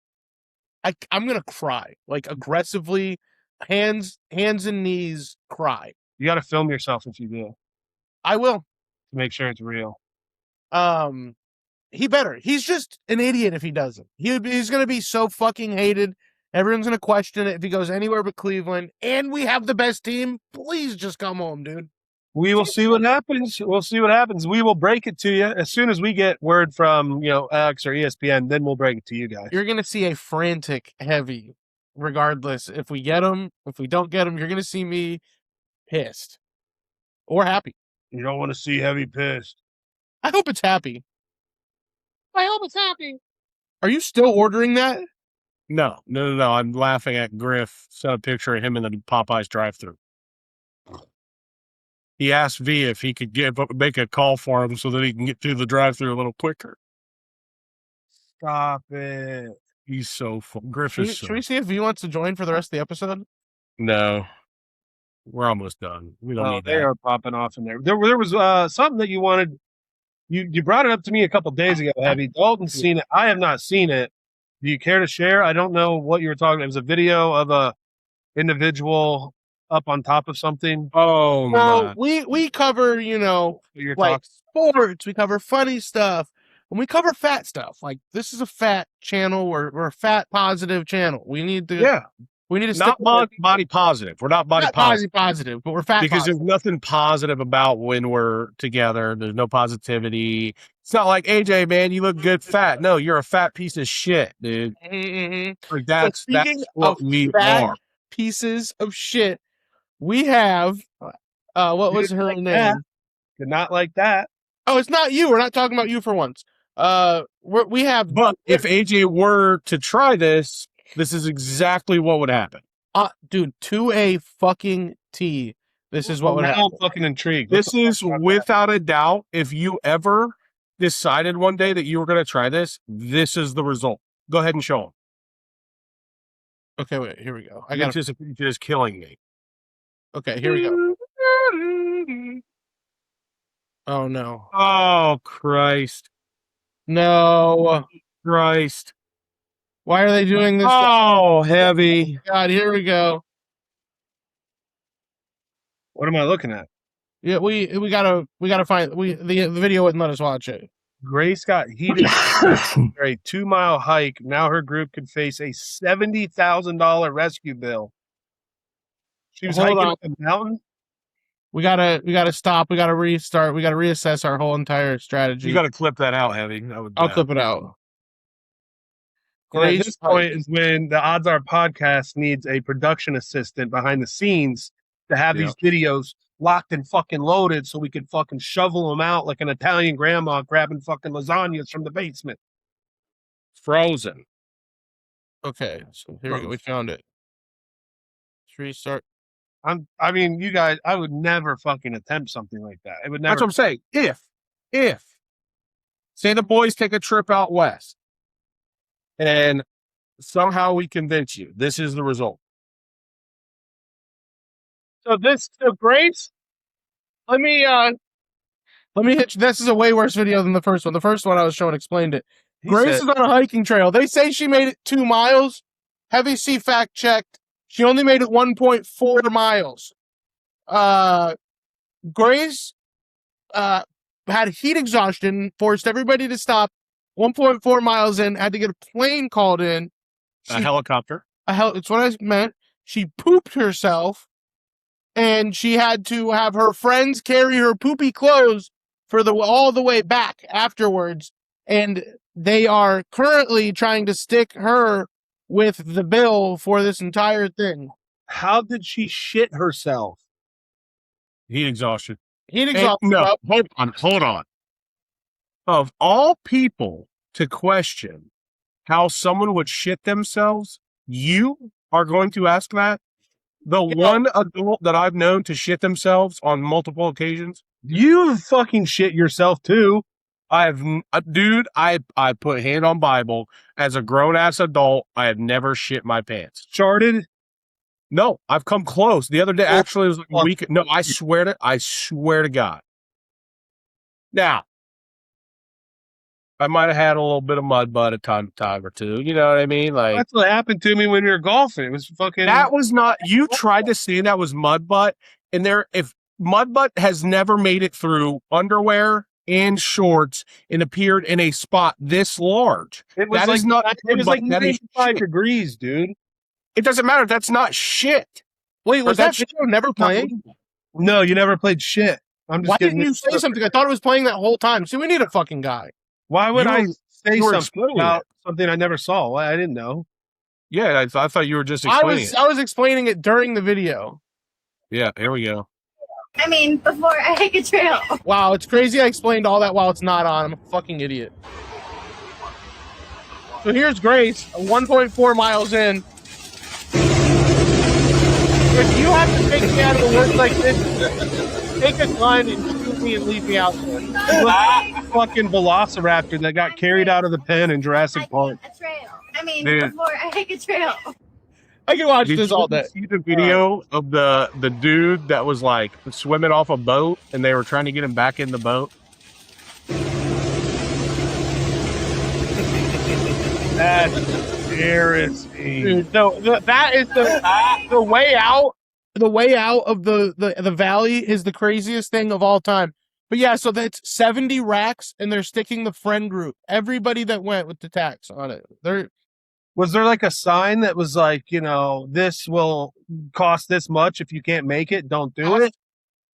I'm gonna cry. Aggressively, hands and knees cry. You got to film yourself if you do. I will. To make sure it's real. He better. He's just an idiot if he doesn't. He's gonna be so fucking hated. Everyone's gonna question it if he goes anywhere but Cleveland. And we have the best team. Please just come home, dude. We will see what happens. We'll see what happens. We will break it to you as soon as we get word from X or ESPN. Then we'll break it to you guys. You're gonna see a frantic heavy, regardless if we get him. If we don't get him, you're gonna see me pissed or happy. You don't want to see heavy pissed. I hope it's happy. I hope it's happy. Are you still ordering that? No. I'm laughing at Griff. Sent a picture of him in the Popeyes drive-thru. He asked V if he could make a call for him so that he can get through the drive-thru a little quicker. Stop it. He's so fun. Griff Should is so... we see if V wants to join for the rest of the episode? No. We're almost done. We don't need they that. are popping off in there. There was something that you wanted. You brought it up to me a couple days ago, Heavy. Dalton's seen it. I have not seen it. Do you care to share? I don't know what you were talking about. It was a video of a individual up on top of something. Oh, Well, we cover, You're like talking. sports. We cover funny stuff. And we cover fat stuff. Like, this is a fat channel. We're a fat positive channel. We need to not body positive. We're not body not positive. positive, but we're fat Because positive. there's nothing positive about when we're together. There's no positivity. It's not like, AJ, man, you look good fat. No, you're a fat piece of shit, dude. Mm-hmm. Like that's what we fat are. pieces of shit. We have what was her name? That. Did not like that. Oh, it's not you. We're not talking about you for once. We have. But if AJ were to try this is exactly what would happen. Dude, to a fucking T. This is what would happen. I'm fucking intrigued. This is without a doubt. If you ever decided one day that you were going to try this is the result. Go ahead and show them. Okay, wait. Here we go. I You're got just killing me. Okay, here we go. Oh no! Oh Christ! No! Christ! Why are they doing this? Oh, Heavy! God, here we go. What am I looking at? Yeah, we gotta find the video wouldn't let us watch it. Grace got heated for a 2-mile hike. Now her group could face a $70,000 rescue bill. She was Hold hiking on. up a mountain. We gotta stop. We gotta restart. We gotta reassess our whole entire strategy. You got to clip that out, Heavy. I'll clip it out. And at this point is when the Odds Are podcast needs a production assistant behind the scenes to have these videos locked and fucking loaded so we can fucking shovel them out like an Italian grandma grabbing fucking lasagnas from the basement. Frozen. Okay, so here we go. We found it. Let's restart. I mean, you guys, I would never fucking attempt something like that. It would never. That's what I'm saying. If say the boys take a trip out west and somehow we convince you this is the result. So Grace, let me hit you. This is a way worse video than the first one. The first one I was showing explained it. Grace is on a hiking trail. They say she made it 2 miles. Heavy C fact checked. She only made it 1.4 miles. Grace had heat exhaustion, forced everybody to stop. 1.4 miles in, had to get a plane called in. A helicopter. It's what I meant. She pooped herself, and she had to have her friends carry her poopy clothes for all the way back afterwards. And they are currently trying to stick her with the bill for this entire thing. How did she shit herself? Heat exhaustion. No, hold on. Of all people to question how someone would shit themselves, you are going to ask that? The one adult that I've known to shit themselves on multiple occasions? You fucking shit yourself too. Dude, I put hand on Bible. As a grown-ass adult, I have never shit my pants. Charted? No, I've come close. The other day, actually, it was like a week. No, I swear to God. Now, I might have had a little bit of mud butt a time or two. You know what I mean? Like that's what happened to me when we were golfing. It was fucking. That was not. You tried to say that was mud butt, and if mud butt has never made it through underwear and shorts and appeared in a spot this large, it was like 95 degrees, dude. It doesn't matter. That's not shit. Wait, was that video never playing? No, you never played shit. I'm just. Why didn't you say something? I thought it was playing that whole time. See, we need a fucking guy. Why would I say something about something I never saw? I didn't know. Yeah, I thought you were just explaining I was explaining it during the video. Yeah, here we go. I mean, before I hike a trail. Wow, it's crazy I explained all that while it's not on. I'm a fucking idiot. So here's Grace, 1.4 miles in. If you have to take me out of the woods like this, take a climb and shoot me and leave me out there. Fucking velociraptor that got carried out of the pen in Jurassic Park. A trail. I mean, before I hike a trail. I can watch this all day. See the video of the dude that was like swimming off a boat and they were trying to get him back in the boat? That's embarrassing. Dude, no, that is the way out. The way out of the valley is the craziest thing of all time. But yeah, so that's 70 racks, and they're sticking the friend group. Everybody that went with the tax on it. Was there like a sign that was like, this will cost this much if you can't make it? Don't do it.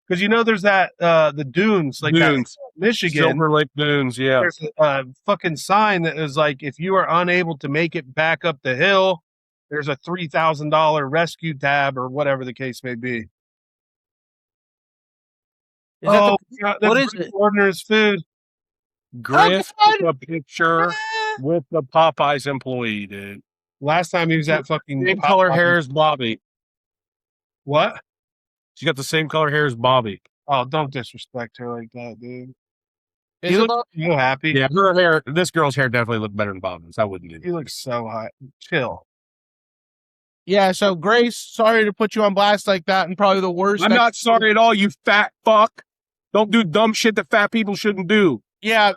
Because there's that the dunes, like Dunes, Michigan, Silver Lake Dunes. Yeah, there's a fucking sign that is like, if you are unable to make it back up the hill, there's a $3,000 rescue tab or whatever the case may be. What is it? Ordiners food. Griff took a picture with the Popeyes employee, dude. Last time he was at fucking same color hair as Bobby. What? She got the same color hair as Bobby. Oh, don't disrespect her like that, dude. You look so happy. Yeah, her hair. This girl's hair definitely looked better than Bobby's. I wouldn't do that. You look so hot. Chill. Yeah, so Grace, sorry to put you on blast like that, and probably the worst. I'm not sorry at all, you fat fuck. Don't do dumb shit that fat people shouldn't do. Yeah,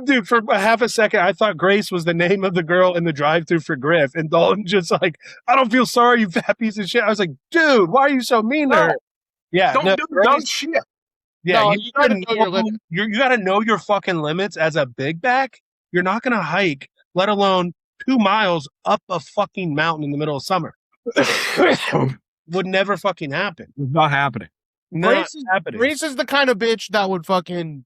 dude, for half a second, I thought Grace was the name of the girl in the drive-thru for Griff, and Dalton just like, I don't feel sorry, you fat piece of shit. I was like, dude, why are you so mean to her? Yeah, don't do dumb shit. Yeah, you gotta know your fucking limits as a big back. You're not gonna hike, let alone 2 miles up a fucking mountain in the middle of summer. Would never fucking happen. It's not happening. Not happening. Grace is the kind of bitch that would fucking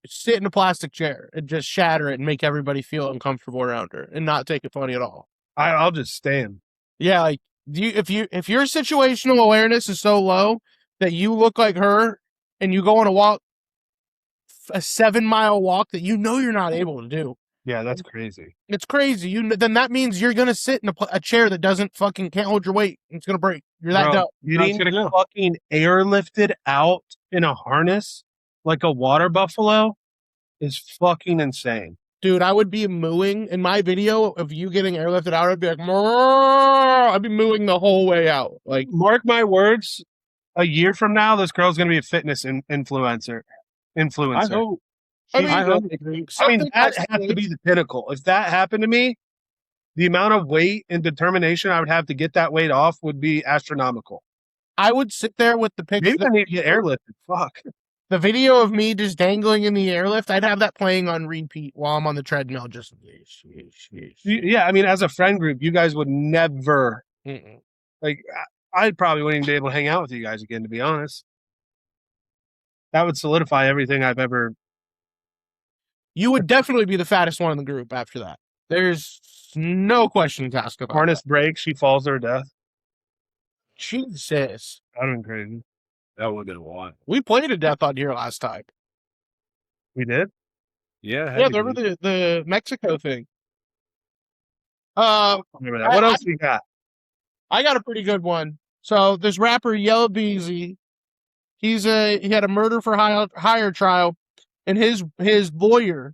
sit in a plastic chair and just shatter it and make everybody feel uncomfortable around her and not take it funny at all. I'll just stand. Yeah, like if your situational awareness is so low that you look like her and you go on a 7-mile walk that you know you're not able to do. Yeah, that's crazy. It's crazy. Then that means you're gonna sit in a chair that can't hold your weight. It's gonna break. You're that dumb. Getting fucking airlifted out in a harness like a water buffalo is fucking insane. Dude, I would be mooing in my video of you getting airlifted out. I'd be like, I'd be mooing the whole way out. Like, mark my words, a year from now, this girl's gonna be a fitness influencer. I hope. I mean, that has to be the pinnacle. If that happened to me, the amount of weight and determination I would have to get that weight off would be astronomical. I would sit there with the picture. Maybe I need to get airlifted. Fuck. The video of me just dangling in the airlift, I'd have that playing on repeat while I'm on the treadmill. Just yeah. I mean, as a friend group, you guys would never like. I probably wouldn't even be able to hang out with you guys again. To be honest, that would solidify everything I've ever. You would definitely be the fattest one in the group after that. There's no question to ask about. Harness breaks, she falls to her death. Jesus. That would have been crazy. That would have been wild. We played a death on here last time. We did? Yeah. Yeah, there were the Mexico thing. Remember that. What else we got? I got a pretty good one. So this rapper Yellow Beezy, he had a murder for hire trial, and his lawyer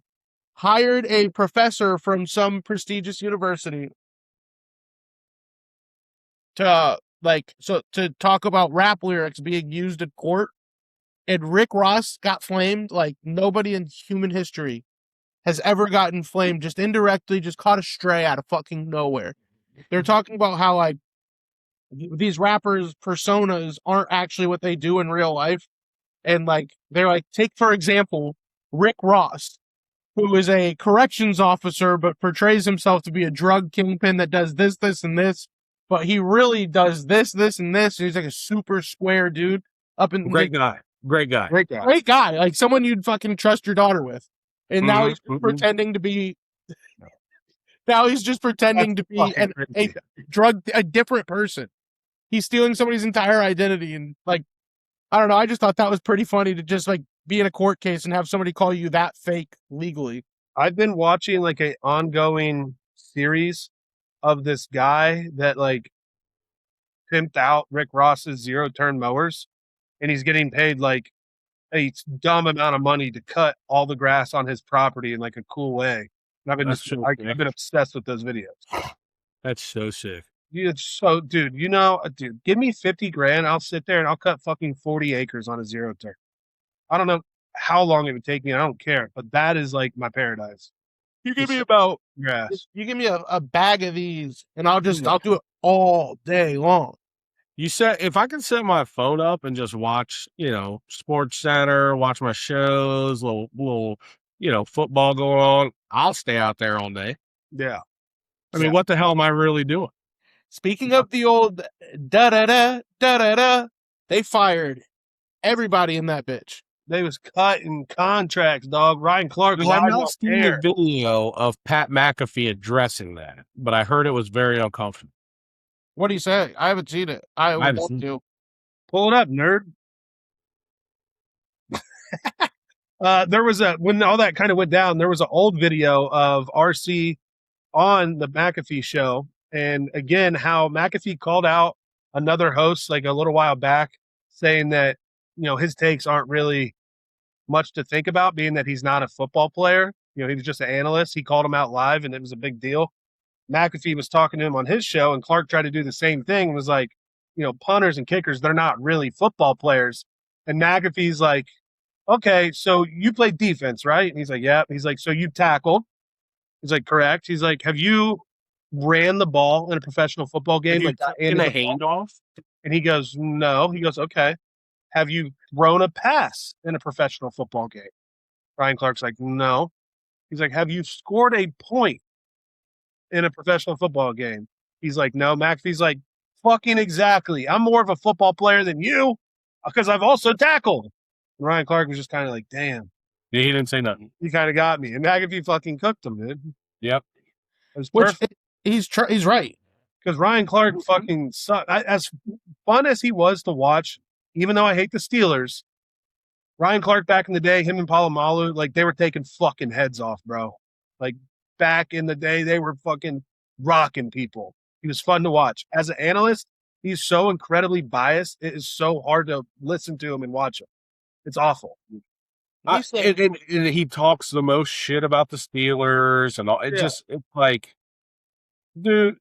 hired a professor from some prestigious university to talk about rap lyrics being used in court. And Rick Ross got flamed like nobody in human history has ever gotten flamed, just indirectly, just caught a stray out of fucking nowhere. They're talking about how like these rappers' personas aren't actually what they do in real life. And like, they're like, take for example, Rick Ross, who is a corrections officer, but portrays himself to be a drug kingpin that does this, this, and this. But he really does this, this, and this. He's like a super square dude. Great guy. Like someone you'd fucking trust your daughter with. And now he's pretending to be. Now he's just pretending to be a different person. He's stealing somebody's entire identity, and like, I don't know. I just thought that was pretty funny to just like be in a court case and have somebody call you that fake legally. I've been watching like an ongoing series of this guy that like pimped out Rick Ross's zero-turn mowers, and he's getting paid like a dumb amount of money to cut all the grass on his property in like a cool way. And I've been obsessed with those videos. That's so sick. Dude, give me 50 grand. I'll sit there and I'll cut fucking 40 acres on a zero-turn. I don't know how long it would take me. I don't care, but that is like my paradise. You give me about grass. You give me a bag of these, and I'll do it all day long. You said if I can set my phone up and just watch, Sports Center, watch my shows, little, football going on, I'll stay out there all day. Yeah. I mean, what the hell am I really doing? Speaking of the old da-da-da, they fired everybody in that bitch. They was cutting contracts, dog. Ryan Clark. Well, I've not seen the video of Pat McAfee addressing that, but I heard it was very uncomfortable. What do you say? I haven't seen it. I would love to. Pull it up, nerd. There was when all that kind of went down, there was an old video of RC on the McAfee show. And again, how McAfee called out another host like a little while back saying that, his takes aren't really much to think about, being that he's not a football player. He was just an analyst. He called him out live and it was a big deal. McAfee was talking to him on his show, and Clark tried to do the same thing. Was like, punters and kickers, they're not really football players. And McAfee's like, okay, so you play defense, right? And he's like, yeah. He's like, so you tackled. He's like, correct. He's like, have you ran the ball in a professional football game? Like in a handoff? And he goes, no. He goes, okay. Have you thrown a pass in a professional football game? Ryan Clark's like, no. He's like, have you scored a point in a professional football game? He's like, no. McAfee's like, fucking exactly. I'm more of a football player than you. because I've also tackled. And Ryan Clark was just kind of like, damn, Yeah, he didn't say nothing. you kind of got me. And McAfee fucking cooked him, dude. Yep. It was Which perfect. he's right. Because Ryan Clark fucking sucked. As fun as he was to watch, even though I hate the Steelers, Ryan Clark back in the day, him and Palomalu, like they were taking fucking heads off, bro. Like back in the day, they were fucking rocking people. He was fun to watch. As an analyst, he's so incredibly biased. It is so hard to listen to him and watch him. It's awful. And he talks the most shit about the Steelers and all. It's like, dude,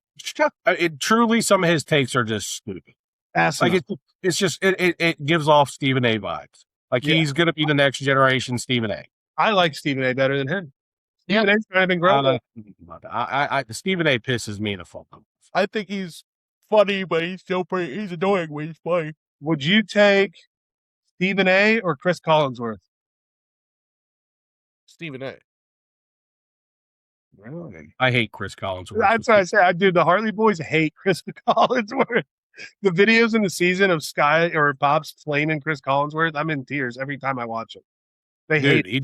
truly, some of his takes are just stupid. Asinine. Like it gives off Stephen A. vibes. Like he's gonna be the next generation Stephen A. I like Stephen A. better than him. Stephen A's kind of been growing. Stephen A. pisses me the fuck off. I think he's funny, but he's annoying when he's funny. Would you take Stephen A. or Chris Collinsworth? Stephen A. Really? I hate Chris Collinsworth. That's what I say. Dude, the Hartley boys hate Chris Collinsworth. The videos in the season of Sky or Bob's flaming Chris Collinsworth, I'm in tears every time I watch it. They hate. He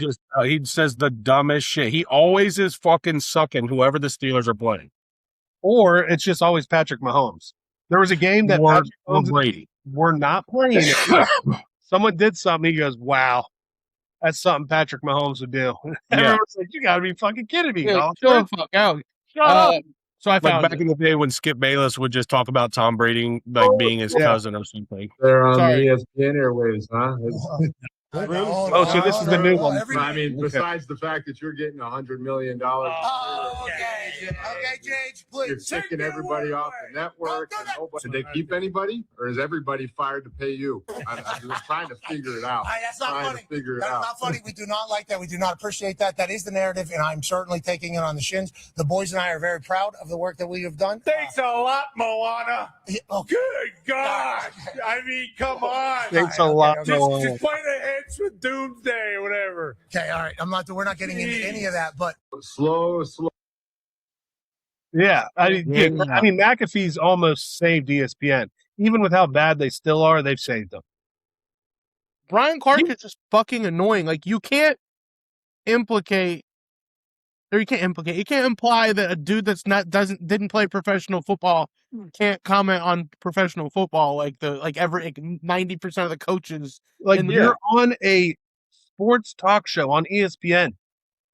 says the dumbest shit. He always is fucking sucking whoever the Steelers are playing. Or it's just always Patrick Mahomes. There was a game that Patrick Mahomes Brady were not playing. Someone did something. He goes, "Wow, that's something Patrick Mahomes would do." Everyone's like, "You got to be fucking kidding me, dog." Shut the fuck out. Shut up. So I found back in the day when Skip Bayless would just talk about Tom Brady like being his cousin or something. They're on the ESPN airwaves, huh? Oh, so this is the new one. I mean, besides the fact that you're getting $100 million. Okay, Gage, please. You're kicking everybody off the network. And nobody, did they keep anybody, or is everybody fired to pay you? I'm just trying to figure it out. That's not funny. That's not funny. We do not like that. We do not appreciate that. That is the narrative, and I'm certainly taking it on the shins. The boys and I are very proud of the work that we have done. Thanks a lot, Moana. Okay. Good God. I mean, come on. Thanks a lot, Moana. Just play the hits with Doomsday or whatever. Okay, all right. We're not getting into any of that, but slow. Yeah, I mean, McAfee's almost saved ESPN. Even with how bad they still are, they've saved them. Brian Clark is just fucking annoying. Like you can't imply that a dude that's didn't play professional football can't comment on professional football like 90% of the coaches. Like you're on a sports talk show on ESPN.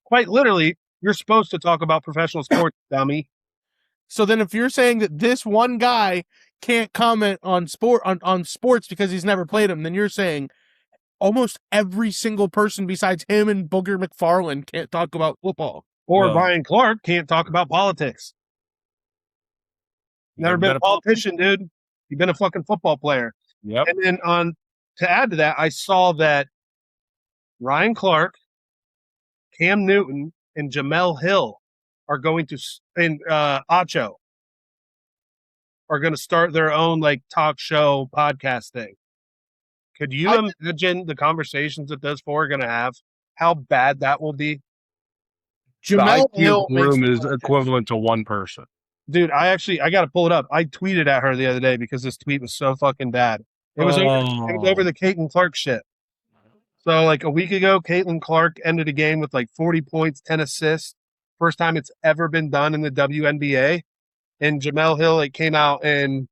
Quite literally, you're supposed to talk about professional sports, dummy. So then if you're saying that this one guy can't comment on sports because he's never played them, then you're saying almost every single person besides him and Booger McFarland can't talk about football. Or Ryan Clark can't talk about politics. Never been a politician, dude. You've been a fucking football player. Yep. And then to add to that, I saw that Ryan Clark, Cam Newton, and Jamel Hill are going to, and Acho are going to start their own like talk show podcast thing. Could you imagine the conversations that those four are going to have? How bad that will be? Jamel Hill room is equivalent to one person. Dude, I got to pull it up. I tweeted at her the other day because this tweet was so fucking bad. It was over the Caitlin Clark shit. So like a week ago, Caitlin Clark ended a game with like 40 points, 10 assists. First time it's ever been done in the WNBA. And Jamel Hill came out and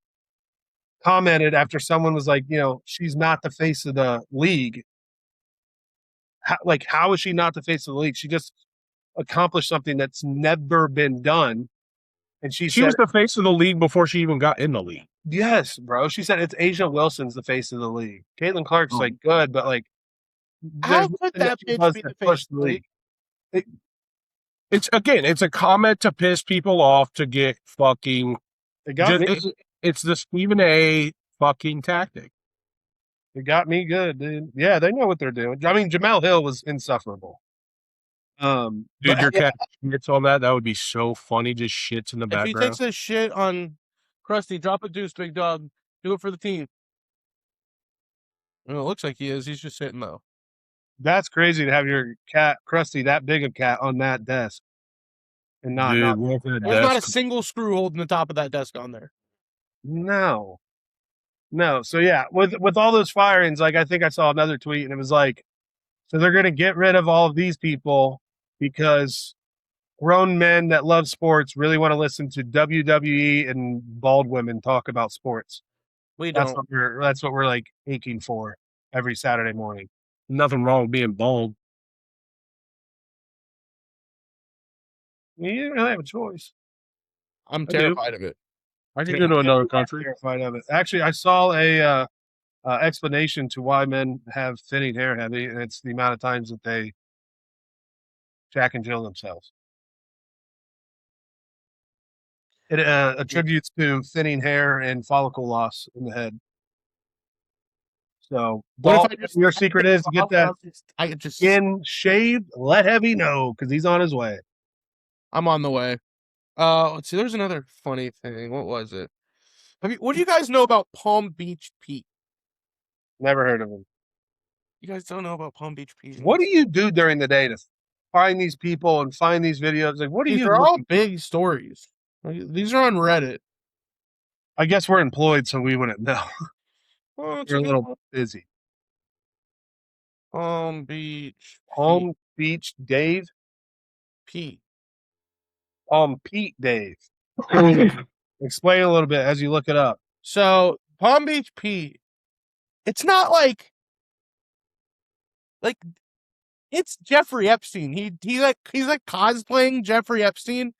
commented after someone was like, she's not the face of the league. How is she not the face of the league? She just accomplished something that's never been done. And she said, was the face of the league before she even got in the league. Yes, bro. She said it's Asia Wilson's the face of the league. Caitlin Clark's good, but how could that bitch be the face of the league? It's a comment to piss people off to get fucking. It's the Stephen A. fucking tactic. It got me good, dude. Yeah, they know what they're doing. I mean, Jamel Hill was insufferable. Dude, your cat shits on that. That would be so funny. Just shits in the background. If he takes this shit on Krusty, drop a deuce, big dog. Do it for the team. Well, it looks like he is. He's just sitting though. That's crazy to have your cat, Krusty, that big a cat on that desk. And there's not a single screw holding the top of that desk on there. No. No. So yeah, with all those firings, like I think I saw another tweet and it was like, so they're gonna get rid of all of these people because grown men that love sports really want to listen to WWE and bald women talk about sports. We That's don't. what we're like aching for every Saturday morning. Nothing wrong with being bald. You didn't really have a choice. I'm I do. terrified of it. I could go to another country. Terrified of it. Actually, I saw a explanation to why men have thinning hair heavy, and it's the amount of times that they Jack and Jill themselves. It attributes to thinning hair and follicle loss in the head. So, What if I just- your secret is to get that I could just. skin shaved? Let Heavy know because he's on his way. I'm on the way. Let's see. There's another funny thing. What was it? What do you guys know about Palm Beach Pete? Never heard of him. You guys don't know about Palm Beach Pete? What do you do during the day to find these people and find these videos? Like, what do These you? are all big stories. These are on Reddit. I guess we're employed, so we wouldn't know. Oh, it's We're a good little one. busy. Palm Beach Palm Beach Dave. Pete. Palm Pete Dave. Explain a little bit as you look it up. So Palm Beach Pete, it's not like it's Jeffrey Epstein. He's like cosplaying Jeffrey Epstein,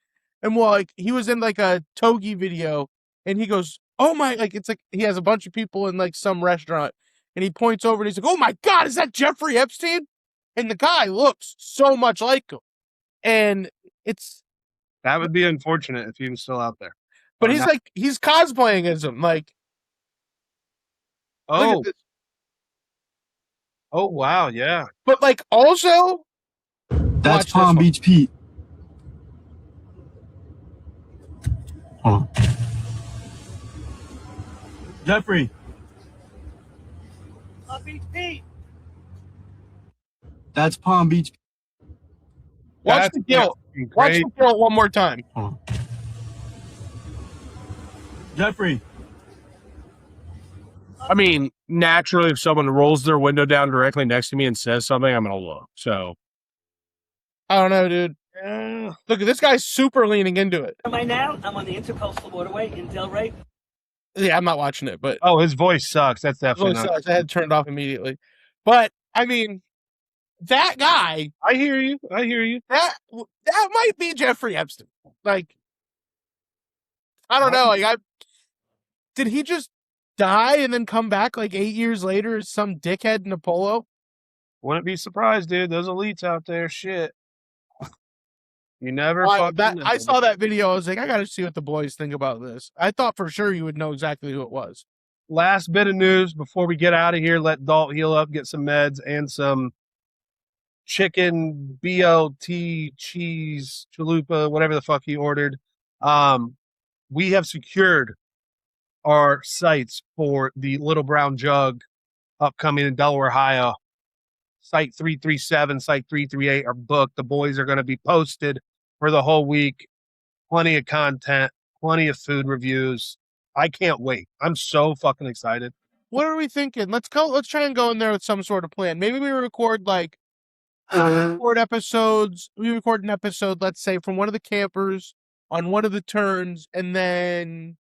and he was in like a Togi video, and he goes, "Oh my!" Like it's like he has a bunch of people in like some restaurant, and he points over and he's like, "Oh my God, is that Jeffrey Epstein?" And the guy looks so much like him, and that would be unfortunate if he was still out there. But he's cosplaying as him, like. Oh. Oh wow, yeah. But also, that's Palm Beach Pete. Hold on. Jeffrey. Palm Beach Pete. That's Palm Beach. Watch the guilt. Watch the guilt one more time. Hold on. Jeffrey. I mean, naturally, if someone rolls their window down directly next to me and says something, I'm gonna look. So, I don't know, dude. Look, this guy's super leaning into it. Am I now? I'm on the Intercoastal Waterway in Delray. Yeah, I'm not watching it, but his voice sucks. That's definitely sucks. I had to turn it off immediately. But I mean, that guy. I hear you. That might be Jeffrey Epstein. Like, I don't know. Did he just die and then come back 8 years later as some dickhead in a polo? Wouldn't be surprised, dude. Those elites out there, shit. You never. I saw that video. I was like, I got to see what the boys think about this. I thought for sure you would know exactly who it was. Last bit of news before we get out of here. Let Dalt heal up, get some meds and some chicken BLT cheese chalupa, whatever the fuck he ordered. We have secured our sites for the Little Brown Jug upcoming in Delaware, Ohio. Site 337, site 338 are booked. The boys are going to be posted for the whole week. Plenty of content, plenty of food reviews. I can't wait. I'm so fucking excited. What are we thinking? Let's go. Let's try and go in there with some sort of plan. Maybe we record episodes. We record an episode, let's say, from one of the campers on one of the turns, and then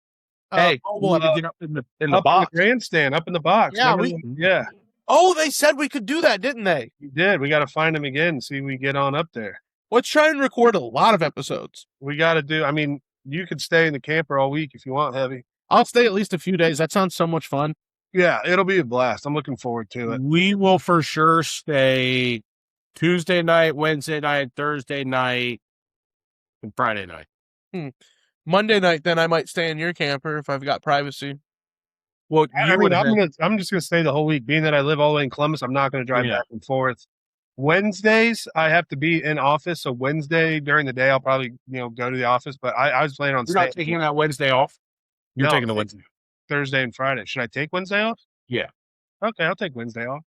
get up in the box, in the grandstand, up in the box. Yeah, Oh, they said we could do that, didn't they? We did. We got to find them again and see if we get on up there. Let's try and record a lot of episodes. We got to do. I mean, you could stay in the camper all week if you want, Heavy. I'll stay at least a few days. That sounds so much fun. Yeah, it'll be a blast. I'm looking forward to it. We will for sure stay Tuesday night, Wednesday night, Thursday night, and Friday night. Monday night, then I might stay in your camper if I've got privacy. Well, I'm just gonna stay the whole week. Being that I live all the way in Columbus, I'm not gonna drive back and forth. Wednesdays, I have to be in office. So Wednesday during the day, I'll probably go to the office. But I was planning on. You're not taking that Wednesday off. You're taking the Wednesday, Thursday, and Friday. Should I take Wednesday off? Yeah. Okay, I'll take Wednesday off.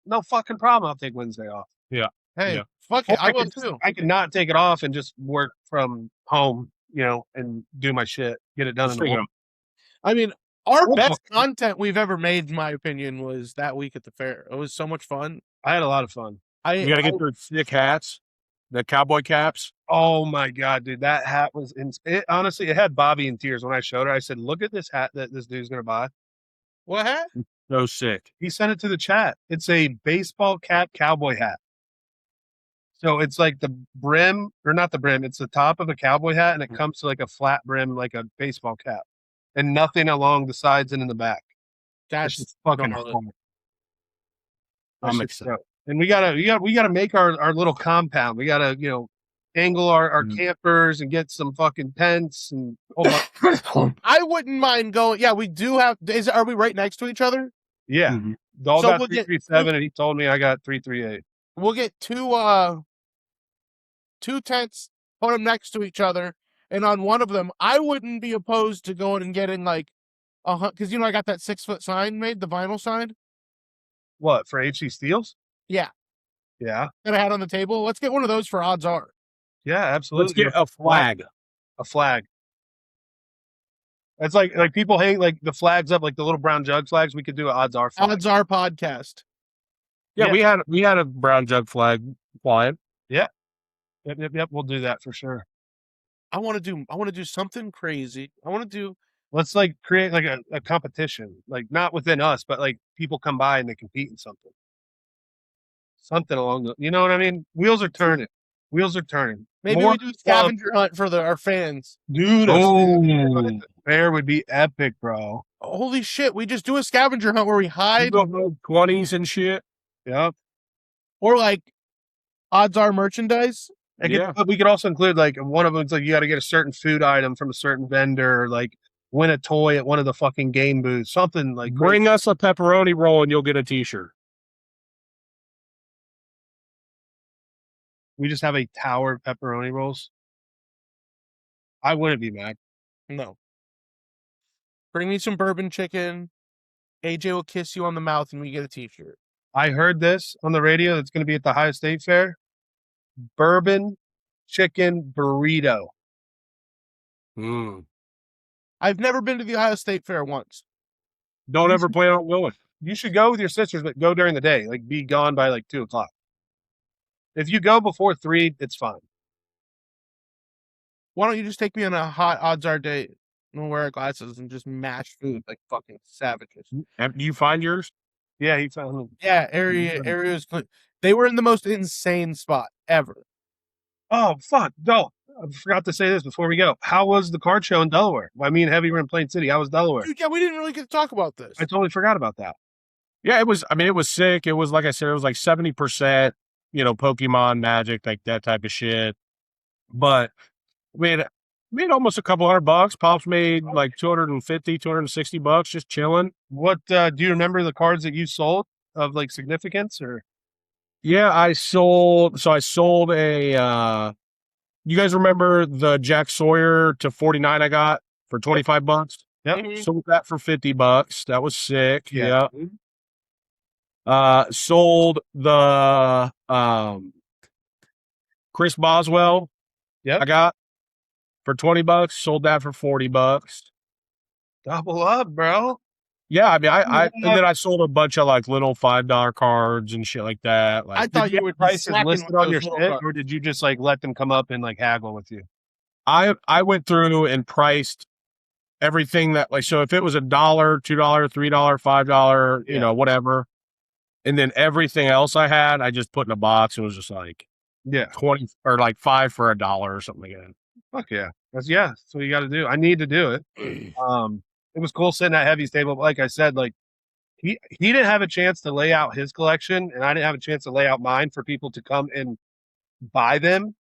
No fucking problem. I'll take Wednesday off. Yeah. Hey, fuck it. I will too. I can not take it off and just work from home, and do my shit, get it done in the morning. I mean, Our best content we've ever made, in my opinion, was that week at the fair. It was so much fun. I had a lot of fun. You got to get their sick hats, the cowboy caps. Oh my god, dude, that hat was honestly, it had Bobby in tears when I showed her. I said, "Look at this hat that this dude's gonna buy." What hat? So sick. He sent it to the chat. It's a baseball cap cowboy hat. So it's like the brim, or not the brim, it's the top of a cowboy hat, and it comes to like a flat brim, like a baseball cap, and nothing along the sides and in the back. That's just fucking gnarly. fun. I'm excited. And we gotta make our little compound. We gotta, angle our campers and get some fucking tents and I wouldn't mind going. Yeah, we do have. Are we right next to each other? yeah. Mm-hmm. Dog So got we'll get- 337, and he told me I got 338. We'll get two tents, put them next to each other, and on one of them, I wouldn't be opposed to going and getting like because I got that 6-foot sign made, the vinyl sign. What, for HC Steels? Yeah, Yeah. that I had on the table. Let's get one of those for odds are. Yeah, absolutely. Let's get a flag. A flag. It's like people hang like the flags up, like the little brown jug flags. We could do an odds are flag. Odds are podcast. Yeah, we had a brown jug flag flying. Yep. We'll do that for sure. I want to do something crazy. Let's like create like a competition, like not within us, but like people come by and they compete in something. Something along the, you know what I mean? Wheels are turning. Maybe we do a scavenger hunt for our fans. Dude, fair would be epic, bro. Holy shit, we just do a scavenger hunt where we hide 20s and shit. Yep. or like odds are merchandise. But we could also include like one of them. It's like you got to get a certain food item from a certain vendor, or like win a toy at one of the fucking game booths. Something like Bring us a pepperoni roll and you'll get a t-shirt. We just have a tower of pepperoni rolls. I wouldn't be mad. No. Bring me some bourbon chicken. AJ will kiss you on the mouth and we get a t-shirt. I heard this on the radio. That's going to be at the Ohio State Fair. Bourbon chicken burrito. I've never been to the Ohio State Fair once. Don't ever plan on going. You should go with your sisters, but go during the day. Like be gone by like 2:00. If you go before 3, it's fine. Why don't you just take me on a hot odds are date? And we'll wear our glasses and just mash food like fucking savages. Do you find yours? Yeah, he found them. Yeah, area is clean. They were in the most insane spot ever. Oh, fuck. No. I forgot to say this before we go. How was the card show in Delaware? I mean, Heavy were in Plain City. How was Delaware? Dude, yeah, we didn't really get to talk about this. I totally forgot about that. Yeah, it was sick. It was, like I said, it was like 70%, Pokemon, Magic, like that type of shit. But we made almost a couple $100. Pops made like $250, just chilling. What, do you remember the cards that you sold of like significance or? Yeah, I sold a, you guys remember the Jack Sawyer to 49 I got for $25? Yep. Sold that for $50. That was sick. Yeah. Sold the Chris Boswell. Yep. I got for $20. Sold that for $40. Double up, bro. Yeah, I mean, and then I sold a bunch of like little $5 cards and shit like that. Like, I thought you would prices listed on your shit, or did you just like let them come up and like haggle with you? I went through and priced everything that like, so if it was $1, $2, $3, $5, whatever, and then everything else I had, I just put in a box. It was just like 20 or like 5 for $1 or something like that. Fuck yeah, that's what you got to do. I need to do it. It was cool sitting at Heavy's table, but like I said, like he didn't have a chance to lay out his collection, and I didn't have a chance to lay out mine for people to come and buy them.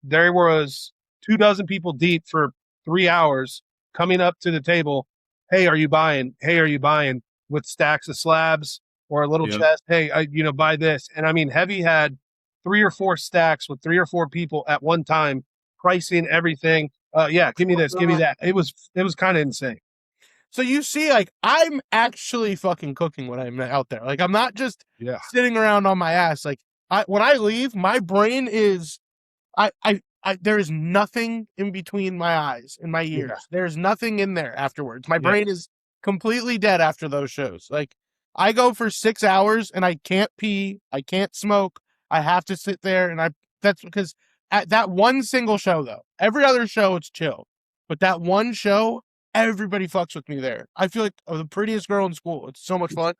There was 24 people deep for 3 hours coming up to the table. Hey, are you buying? Hey, are you buying? With stacks of slabs or a little chest. Hey, buy this. And I mean, Heavy had 3 or 4 stacks with 3 or 4 people at one time, pricing everything. Yeah, give me this, give me that. It was kind of insane. So you see, like, I'm actually fucking cooking when I'm out there. Like, I'm not just sitting around on my ass. Like, when I leave, my brain is, there is nothing in between my eyes and my ears. There's nothing in there afterwards. My brain is completely dead after those shows. Like, I go for 6 hours and I can't pee, I can't smoke, I have to sit there, and that's because at that one single show though, every other show it's chill, but that one show, everybody fucks with me there. I feel like I'm the prettiest girl in school. It's so much fun.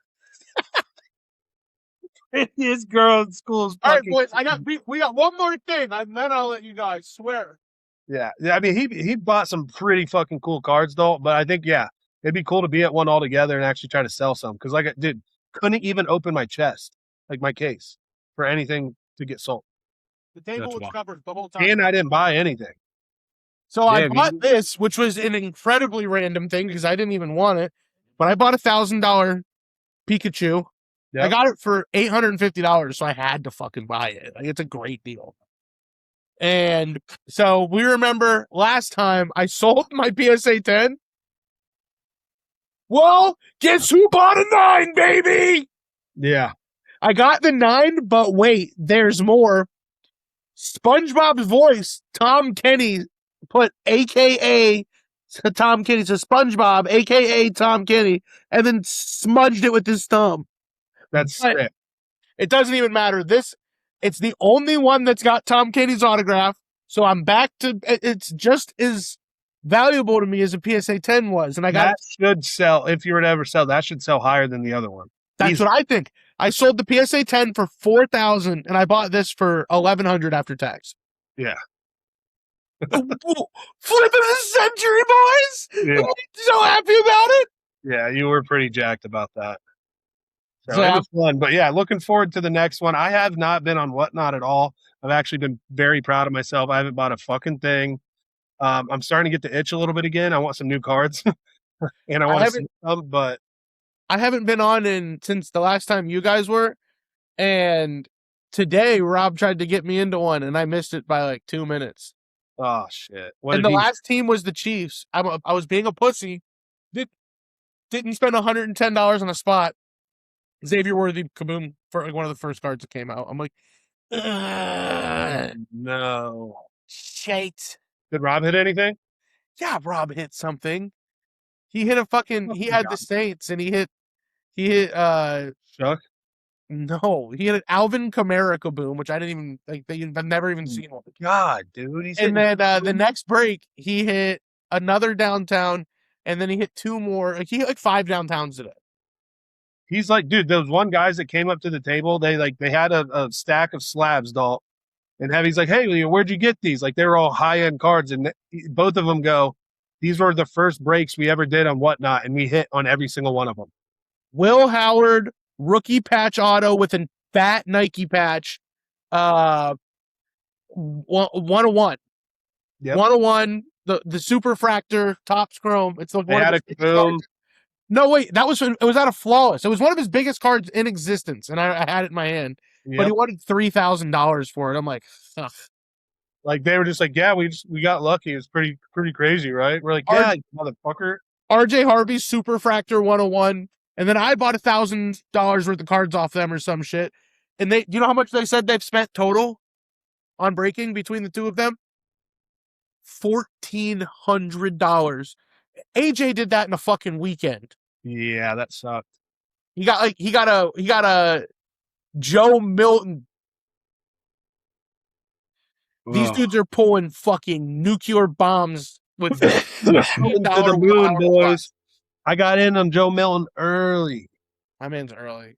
Prettiest girl in school is All right, fucking. boys, we got one more thing, and then I'll let you guys swear. Yeah. I mean, he bought some pretty fucking cool cards, though. But I think, yeah, it'd be cool to be at one all together and actually try to sell some. Because, like, dude, couldn't even open my chest, like my case, for anything to get sold. The table That's was wild. covered the whole time. And I didn't buy anything. So I Yeah, bought this, which was an incredibly random thing because I didn't even want it. But I bought $1,000 Pikachu. Yep. I got it for $850, so I had to fucking buy it. Like, it's a great deal. And so we remember last time I sold my PSA 10. Well, guess who bought a 9, baby? Yeah. I got the 9, but wait, there's more. SpongeBob's voice, Tom Kenny, put AKA to Tom Kenny, so SpongeBob, AKA Tom Kenny, and then smudged it with his thumb. That's But sick. it doesn't even matter. It's the only one that's got Tom Kenny's autograph, so I'm back to, it's just as valuable to me as a PSA 10 was, and I got That should sell, if you were to ever sell, that should sell higher than the other one. That's what I think. I sold the PSA 10 for $4,000, and I bought this for $1,100 after tax. Yeah. Flip of the century, boys! Yeah. I'm so happy about it. Yeah, you were pretty jacked about that. So Yeah. it was fun. But yeah, looking forward to the next one. I have not been on Whatnot at all. I've actually been very proud of myself. I haven't bought a fucking thing. I'm starting to get the itch a little bit again. I want some new cards. And I want to see some, but I haven't been on since the last time you guys were, and today Rob tried to get me into one, and I missed it by like 2 minutes. oh shit. And the last team was the Chiefs. I was being a pussy. Didn't spend $110 on a spot. Xavier Worthy Kaboom for like one of the first cards that came out. I'm like, no. shit. Did Rob hit anything? Yeah, Rob hit something. He hit a fucking. He had the Saints, and he hit. Chuck? No, he hit an Alvin Kamara Kaboom, which I didn't even like. I've never even seen one. God, dude. He's And then the next break, he hit another downtown, and then he hit 2 more. Like, he hit like 5 downtowns today. He's like, dude, those one guys that came up to the table, they had a stack of slabs, doll. And Heavy's like, hey, where'd you get these? Like, they were all high-end cards. And both of them go, these were the first breaks we ever did on Whatnot, and we hit on every single one of them. Will Howard, rookie patch auto with a fat Nike patch. 101. Yep. 101, the Super Fractor, Topps Chrome. It's like They one had of a his biggest boom. cards. No, wait, it was out of Flawless. It was one of his biggest cards in existence, and I had it in my hand. Yep. But he wanted $3,000 for it. I'm like, ugh. Like, they were just like, yeah, we got lucky. It's pretty crazy, right? We're like, yeah, you motherfucker. RJ Harvey's Super Fractor 101, and then I bought $1,000 worth of cards off them or some shit. And you know how much they said they've spent total on breaking between the two of them? $1,400. AJ did that in a fucking weekend. Yeah, that sucked. He got a Joe Milton. These dudes are pulling fucking nuclear bombs with To the moon, boys. I got in on Joe Milton early. My man's early.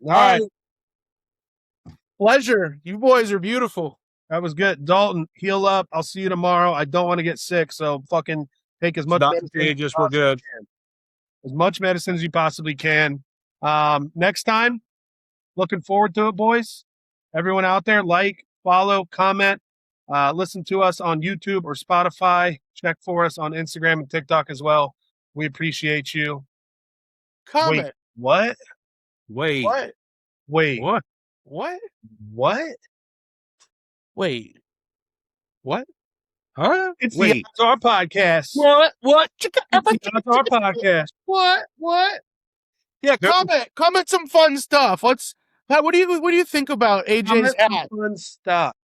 All right. Pleasure. You boys are beautiful. That was good. Dalton, heal up. I'll see you tomorrow. I don't want to get sick, so fucking take as much medicine contagious. We're good. as much medicine as you possibly can. Next time, looking forward to it, boys. Everyone out there, like, follow, comment, listen to us on YouTube or Spotify. Check for us on Instagram and TikTok as well. We appreciate you. Comment. Wait, what? Wait. What? Wait. What? What? What? Wait. What? Huh? It's Wait. the Our Podcast. What? It's the Our Podcast. What? Yeah, comment some fun stuff. What do you think about AJ's hat? Fun stuff.